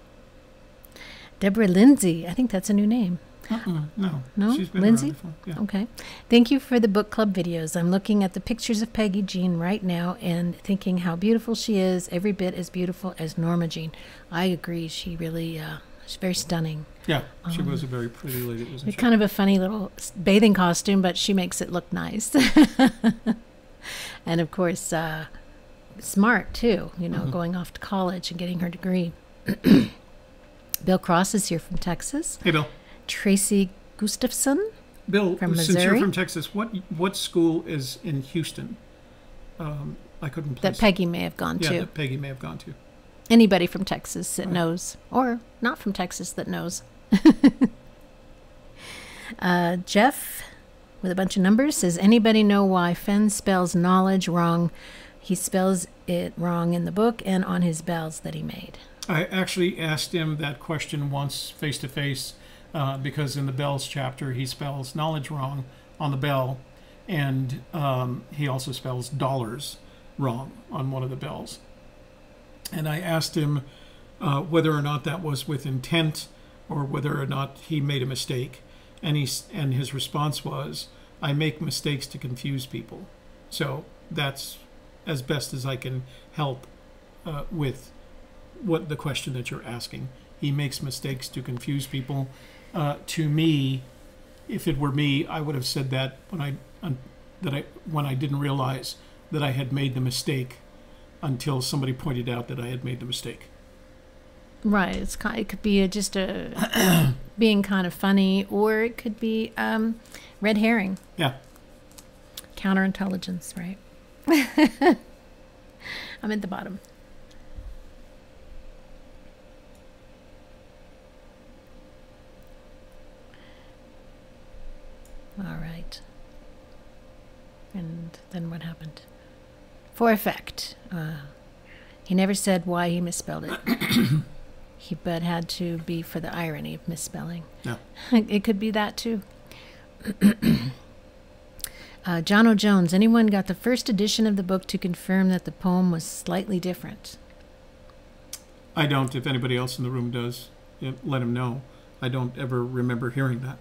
Deborah Lindsay, I think that's a new name. No, she's been Lindsay? around before. Yeah. Okay. Thank you for the book club videos. I'm looking at the pictures of Peggy Jean right now and thinking how beautiful she is, every bit as beautiful as Norma Jean. I agree. She really, she's very stunning. Yeah, she was a very pretty lady, wasn't she? Kind of a funny little bathing costume, but she makes it look nice. And of course, smart too, going off to college and getting her degree. Bill Cross is here from Texas. Hey, Bill. Tracy Gustafson. Bill, from since Missouri. you're from Texas, what school is in Houston? I couldn't place That Peggy may have gone to. Yeah, that Peggy may have gone to. Anybody from Texas that knows, or not from Texas that knows. Jeff, with a bunch of numbers, says, anybody know why Fenn spells knowledge wrong? He spells it wrong in the book and on his bells that he made. I actually asked him that question once face-to-face because in the bells chapter he spells knowledge wrong on the bell, and he also spells dollars wrong on one of the bells. And I asked him whether or not that was with intent or whether or not he made a mistake. And his response was, I make mistakes to confuse people. So that's as best as I can help with what the question that you're asking. He makes mistakes to confuse people. To me, if it were me, I would have said that when I didn't realize that I had made the mistake until somebody pointed out that I had made the mistake. Right. It could be just a being kind of funny, or it could be red herring. Yeah. Counterintelligence, right? I'm at the bottom. All right. And then what happened? For effect. He never said why he misspelled it. But had to be for the irony of misspelling. Yeah. It could be that too. John O. Jones, anyone got the first edition of the book to confirm that the poem was slightly different? I don't. If anybody else in the room does, let him know. I don't ever remember hearing that.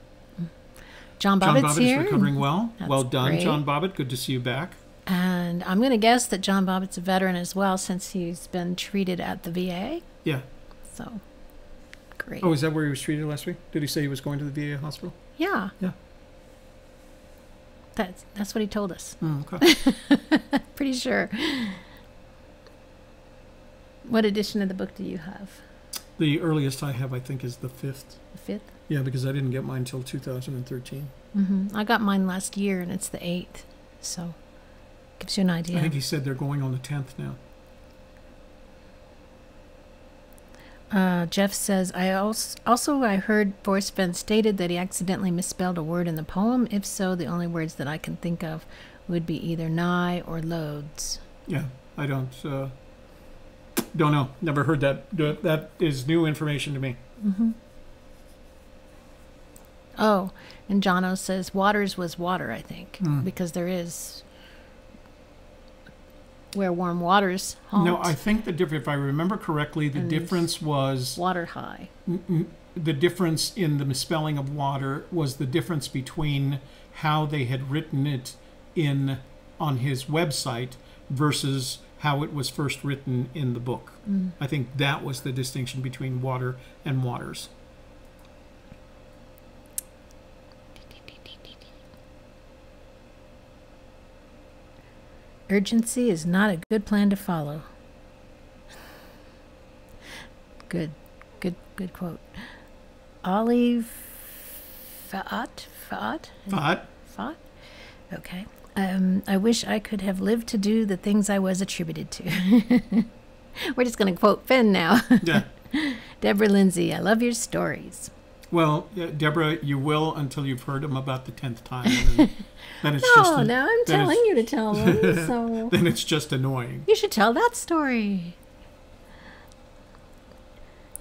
John John Bobbitt's Bobbitt here. is recovering well. That's Well done, great. John Bobbitt. Good to see you back. And I'm going to guess that John Bobbitt's a veteran as well, since he's been treated at the VA. Yeah. So, great. Oh, is that where he was treated last week? Did he say he was going to the VA hospital? Yeah. Yeah. That's what he told us. Okay. Pretty sure. What edition of the book do you have? The earliest I have, I think, is the 5th. The 5th? Yeah, because I didn't get mine until 2013. I got mine last year, and it's the 8th. So, gives you an idea. I think he said they're going on the 10th now. Jeff says, I heard Forrest Fenn stated that he accidentally misspelled a word in the poem. If so, the only words that I can think of would be either nigh or loads. Yeah, I don't know. Never heard that. That is new information to me. Oh, and Jono says waters was water, I think, because there is where warm waters haunt. No, I think if I remember correctly, the difference was water high. The difference in the misspelling of water was the difference between how they had written it on his website versus how it was first written in the book. I think that was the distinction between water and waters. Urgency is not a good plan to follow. Good quote. Ollie Faat? Okay. I wish I could have lived to do the things I was attributed to. We're just going to quote Fenn now. Yeah. Deborah Lindsay, I love your stories. Well, Deborah, you will until you've heard them about the 10th time. And then it's Now I'm telling you to tell them. So then it's just annoying. You should tell that story.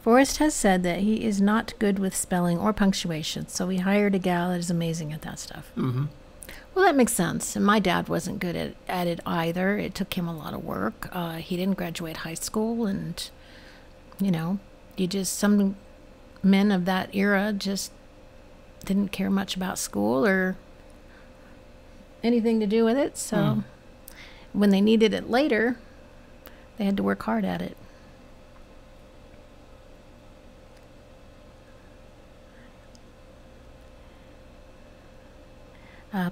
Forrest has said that he is not good with spelling or punctuation, so he hired a gal that is amazing at that stuff. Mm-hmm. Well, that makes sense. And my dad wasn't good at it either. It took him a lot of work. He didn't graduate high school, and, some men of that era just didn't care much about school or anything to do with it. So when they needed it later, they had to work hard at it.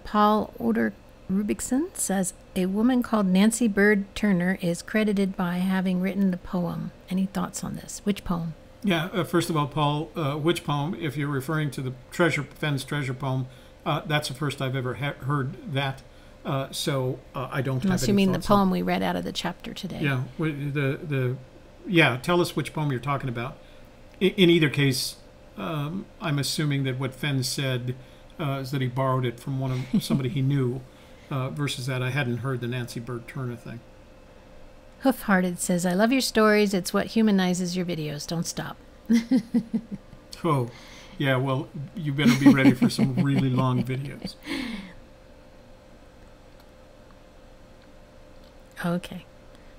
Paul Oder Rubikson says, a woman called Nancy Bird Turner is credited by having written the poem. Any thoughts on this? Which poem? Yeah, first of all, Paul, which poem? If you're referring to the Fenn's treasure poem, that's the first I've ever heard that. So I don't have any Unless you mean the thoughts poem we read out of the chapter today. Yeah, tell us which poem you're talking about. In either case, I'm assuming that what Fenn said is that he borrowed it from somebody he knew, versus that I hadn't heard the Nancy Bird Turner thing. Hoofhearted says, I love your stories. It's what humanizes your videos. Don't stop. Oh, yeah, well, you better be ready for some really long videos. Okay.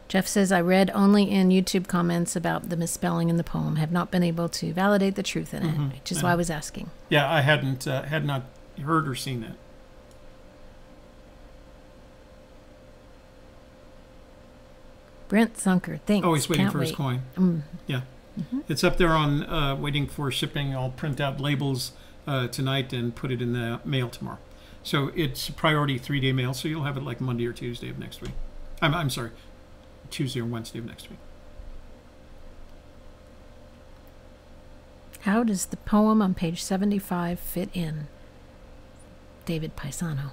Jeff says, I read only in YouTube comments about the misspelling in the poem. Have not been able to validate the truth in it, which is why I was asking. Yeah, I had not heard or seen that. Brent Zunker, thanks. Oh, he's waiting Can't for his wait. coin. Yeah. It's up there on waiting for shipping. I'll print out labels tonight and put it in the mail tomorrow. So it's priority 3-day mail, so you'll have it like Monday or Tuesday of next week. I'm sorry, Tuesday or Wednesday of next week. How does the poem on page 75 fit in? David Paisano.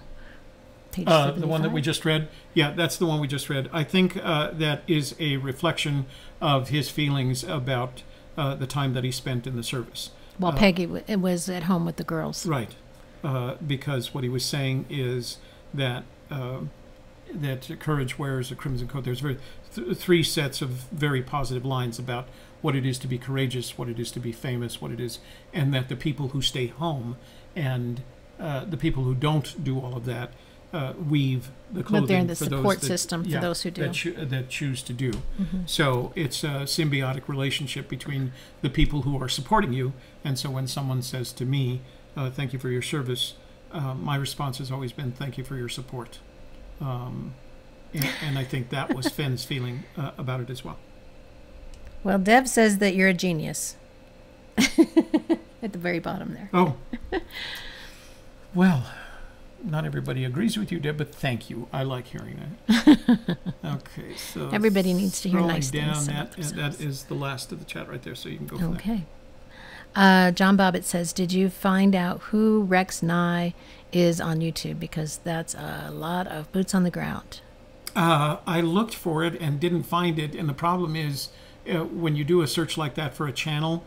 Page 75? The one that we just read? Yeah, that's the one we just read. I think that is a reflection of his feelings about the time that he spent in the service. While Peggy was at home with the girls. Right. Because what he was saying is that that courage wears a crimson coat. There's three sets of very positive lines about what it is to be courageous, what it is to be famous, what it is, and that the people who stay home and the people who don't do all of that weave the clothing. But they're in the for support those system for those who do. That choose to do. Mm-hmm. So it's a symbiotic relationship between the people who are supporting you. And so when someone says to me, thank you for your service, my response has always been, thank you for your support. And I think that was Fenn's feeling about it as well. Well, Deb says that you're a genius. At the very bottom there. Oh. Well, not everybody agrees with you, Deb, but thank you. I like hearing that. Okay, so everybody needs to hear nice down, things. that is the last of the chat right there, so you can go for that. Okay. John Bobbitt says, did you find out who Rex Nye is on YouTube? Because that's a lot of boots on the ground. I looked for it and didn't find it, and the problem is when you do a search like that for a channel,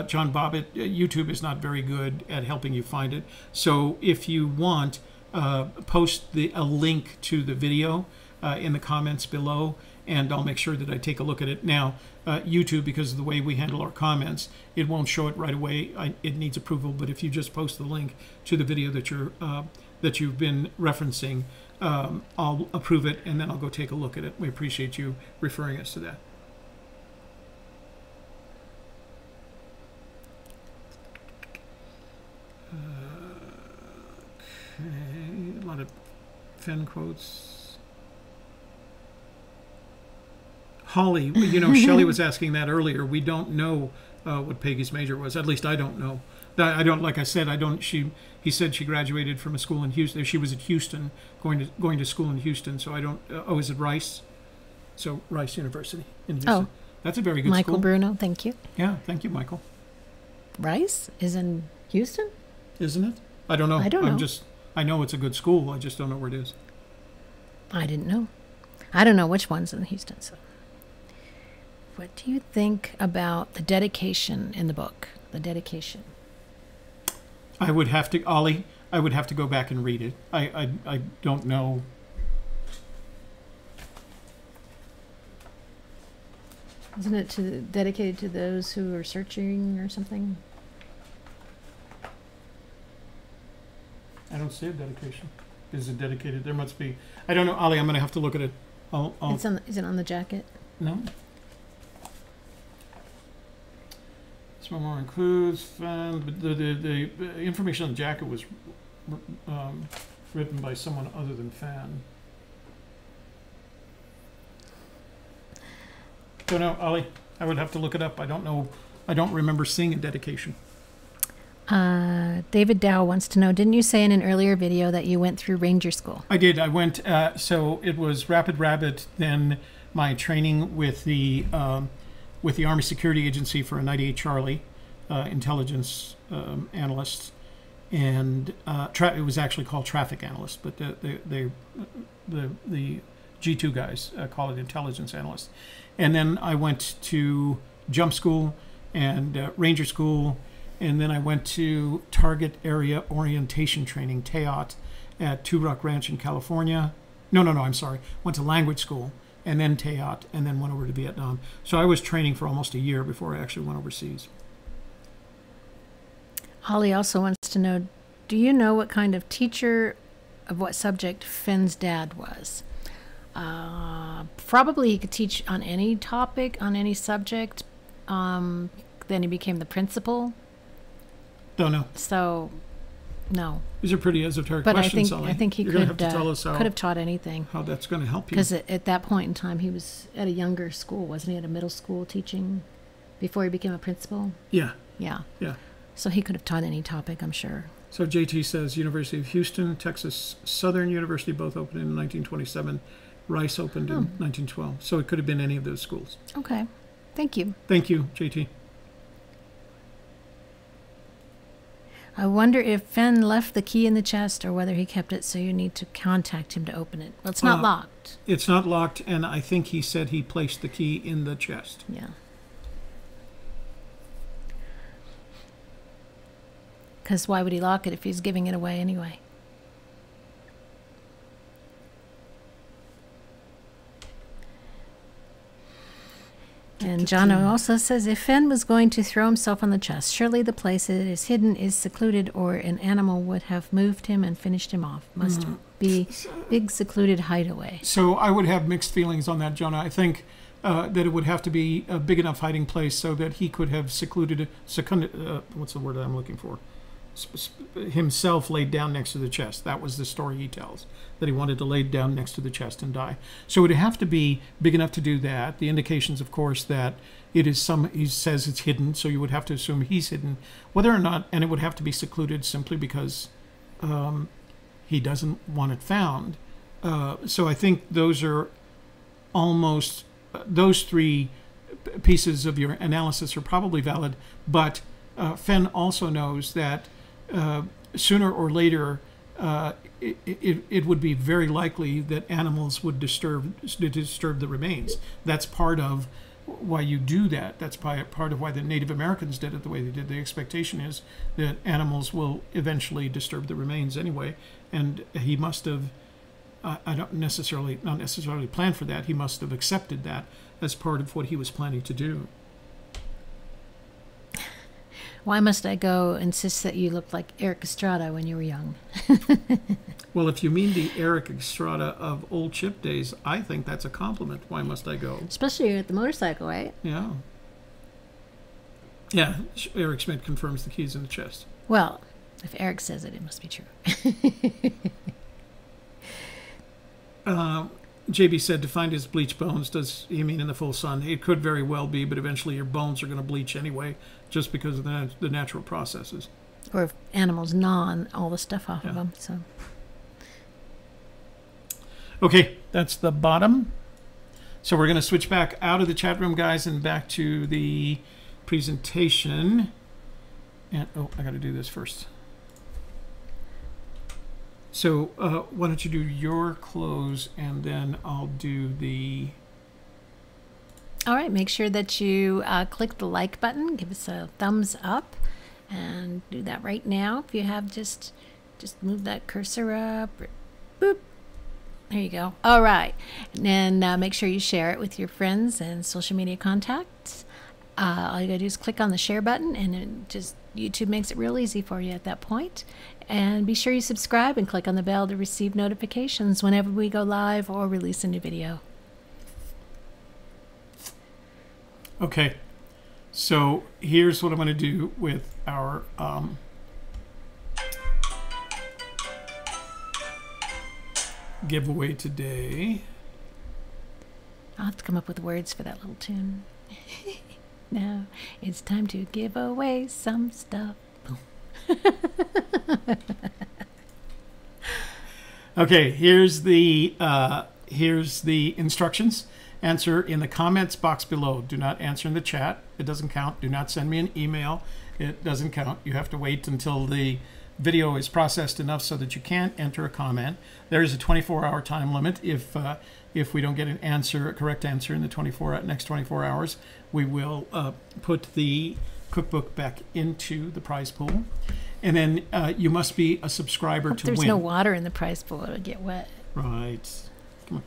John Bobbitt, YouTube is not very good at helping you find it. So if you want, post a link to the video in the comments below, and I'll make sure that I take a look at it. Now, YouTube, because of the way we handle our comments, it won't show it right away. It needs approval, but if you just post the link to the video that you've been referencing, I'll approve it, and then I'll go take a look at it. We appreciate you referring us to that. Okay, a lot of Fenn quotes. Holly, Shelley was asking that earlier. We don't know what Peggy's major was. At least I don't know. I don't. Like I said, I don't. He said she graduated from a school in Houston. She was at Houston, going to school in Houston. So I don't. Oh, is it Rice? So Rice University in Houston. Oh, that's a very good Michael school. Bruno, thank you. Yeah, thank you, Michael. Rice is in Houston, isn't it? I don't know. I don't know. I know it's a good school. I just don't know where it is. I didn't know. I don't know which one's in Houston. So, what do you think about the dedication in the book? The dedication. I would have to, Ollie. I would have to go back and read it. I don't know. Isn't it dedicated to those who are searching or something? I don't see a dedication. Is it dedicated? There must be. I don't know, Ollie. I'm going to have to look at it. Is it on the jacket? No. This memoir includes but the information on the jacket was written by someone other than Fan. Don't know, Ollie. I would have to look it up. I don't know. I don't remember seeing a dedication. David Dow wants to know, didn't you say in an earlier video that you went through Ranger School? I did. I went, so it was Rapid Rabbit, then my training with the Army Security Agency for a 98 Charlie intelligence analyst, and it was actually called traffic analyst, but the G2 guys call it intelligence analyst. And then I went to jump school and Ranger School. And then I went to Target Area Orientation Training, TAOT, at Two Rock Ranch in California. No, I'm sorry. Went to language school, and then TAOT, and then went over to Vietnam. So I was training for almost a year before I actually went overseas. Holly also wants to know, do you know what kind of teacher of what subject Fenn's dad was? Probably he could teach on any topic, on any subject. Then he became the principal. Don't know. So, no. These are pretty esoteric questions, But I think he could have taught anything. How that's going to help you. Because at that point in time, he was at a younger school, wasn't he? At a middle school teaching before he became a principal? Yeah. Yeah. Yeah. So he could have taught any topic, I'm sure. So JT says University of Houston, Texas Southern University both opened in 1927. Rice opened in 1912. So it could have been any of those schools. Okay. Thank you. Thank you, JT. I wonder if Fenn left the key in the chest or whether he kept it, so you need to contact him to open it. Well, it's not locked. It's not locked, and I think he said he placed the key in the chest. Yeah. Because why would he lock it if he's giving it away anyway? And John also says, if Fenn was going to throw himself on the chest, surely the place it is hidden is secluded, or an animal would have moved him and finished him off. Must be big secluded hideaway. So I would have mixed feelings on that, Jonah. I think that it would have to be a big enough hiding place so that he could have what's the word I'm looking for? Himself laid down next to the chest. That was the story he tells, that he wanted to lay down next to the chest and die. So it would have to be big enough to do that. The indications, of course, that it is he says it's hidden, so you would have to assume he's hidden. Whether or not, and it would have to be secluded simply because he doesn't want it found. So I think those are almost, those three pieces of your analysis are probably valid, but Fenn also knows that sooner or later, it would be very likely that animals would disturb the remains. That's part of why you do that. That's part of why the Native Americans did it the way they did. The expectation is that animals will eventually disturb the remains anyway, and he must have, not necessarily planned for that. He must have accepted that as part of what he was planning to do. Why must I go insist that you looked like Eric Estrada when you were young? Well, if you mean the Eric Estrada of old chip days, I think that's a compliment. Why must I go? Especially at the motorcycle, right? Yeah. Yeah, Eric Schmidt confirms the keys in the chest. Well, if Eric says it, it must be true. JB said to find his bleached bones, does he mean in the full sun? It could very well be, but eventually your bones are going to bleach anyway, just because of the natural processes. Or if animals gnaw all the stuff off of them. So. Okay, that's the bottom. So we're going to switch back out of the chat room, guys, and back to the presentation. And oh, I got to do this first. So why don't you do your close, and then I'll do the... All right, make sure that you click the like button, give us a thumbs up, and do that right now. If you have, just move that cursor up. Boop. There you go. All right, and then make sure you share it with your friends and social media contacts. All you gotta do is click on the share button, and YouTube makes it real easy for you at that point. And be sure you subscribe and click on the bell to receive notifications whenever we go live or release a new video. Okay, so here's what I'm going to do with our giveaway today. I'll have to come up with words for that little tune. Now it's time to give away some stuff. Okay, here's the instructions. Answer in the comments box below. Do not answer in the chat. It doesn't count. Do not send me an email. It doesn't count. You have to wait until the video is processed enough so that you can't enter a comment. There is a 24-hour time limit. If we don't get an answer, a correct answer in the next 24 hours, we will put the cookbook back into the prize pool. And then you must be a subscriber to win. There's no water in the prize pool. It'll get wet. Right. Come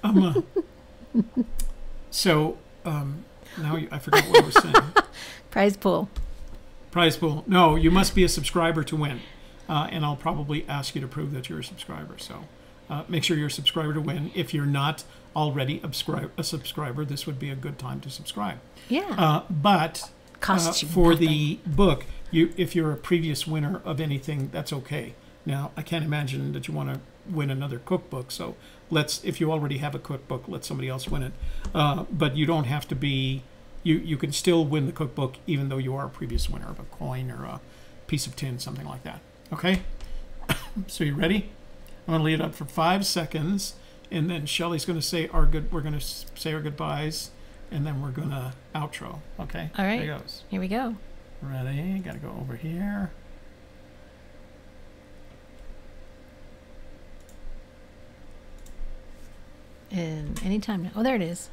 on. So now I forgot what I was saying. Prize pool. Prize pool. No, you must be a subscriber to win. And I'll probably ask you to prove that you're a subscriber. So make sure you're a subscriber to win. If you're not already a subscriber, this would be a good time to subscribe. Yeah. But costs you for nothing. the book, if you're a previous winner of anything, that's okay. Now, I can't imagine that you want to win another cookbook, so if you already have a cookbook, let somebody else win it. But you don't have to be, you can still win the cookbook even though you are a previous winner of a coin or a piece of tin, something like that. Okay? So you ready? I'm going to leave it up for 5 seconds, and then Shelly's going to say we're going to say our goodbyes, and then we're going to outro. Okay? All right. There it goes. Here we go. Ready? Got to go over here. And anytime now. Oh, there it is.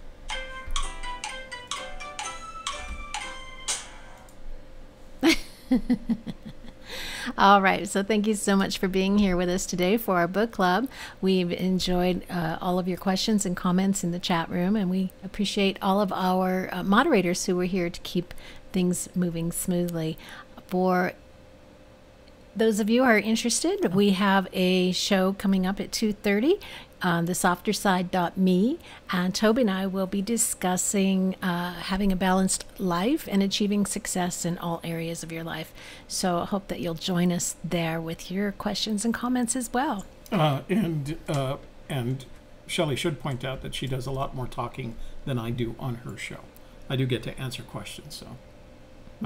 All right. So thank you so much for being here with us today for our book club. We've enjoyed all of your questions and comments in the chat room, and we appreciate all of our moderators who were here to keep things moving smoothly. For those of you who are interested, we have a show coming up at 2:30 on thesofterside.me, and Toby and I will be discussing having a balanced life and achieving success in all areas of your life. So I hope that you'll join us there with your questions and comments as well. And Shelley should point out that she does a lot more talking than I do on her show. I do get to answer questions, so.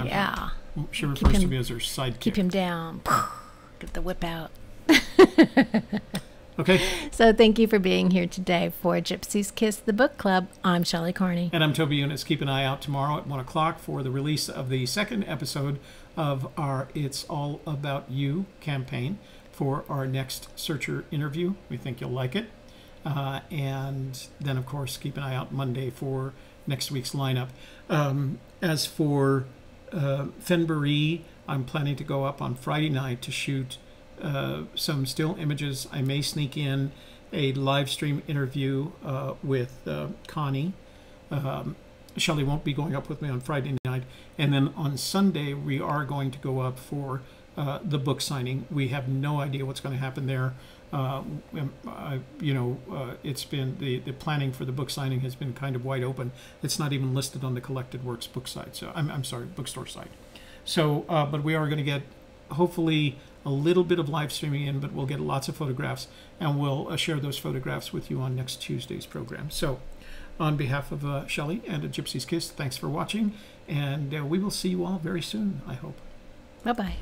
Yeah. She refers to me as her sidekick. Keep him down. Get the whip out. Okay. So thank you for being here today for Gypsy's Kiss, the book club. I'm Shelley Carney. And I'm Toby Eunice. Keep an eye out tomorrow at 1 o'clock for the release of the second episode of our It's All About You campaign for our next Searcher interview. We think you'll like it. And then, of course, keep an eye out Monday for next week's lineup. As for Fenbury, I'm planning to go up on Friday night to shoot some still images. I may sneak in a live stream interview with Connie. Shelley won't be going up with me on Friday night. And then on Sunday, we are going to go up for the book signing. We have no idea what's going to happen there. It's been the planning for the book signing has been kind of wide open. It's not even listed on the Collected Works book site. So I'm sorry, bookstore site. So, but we are going to get hopefully a little bit of live streaming in, but we'll get lots of photographs, and we'll share those photographs with you on next Tuesday's program. So, on behalf of Shelley and a Gypsy's Kiss, thanks for watching, and we will see you all very soon, I hope. Bye-bye.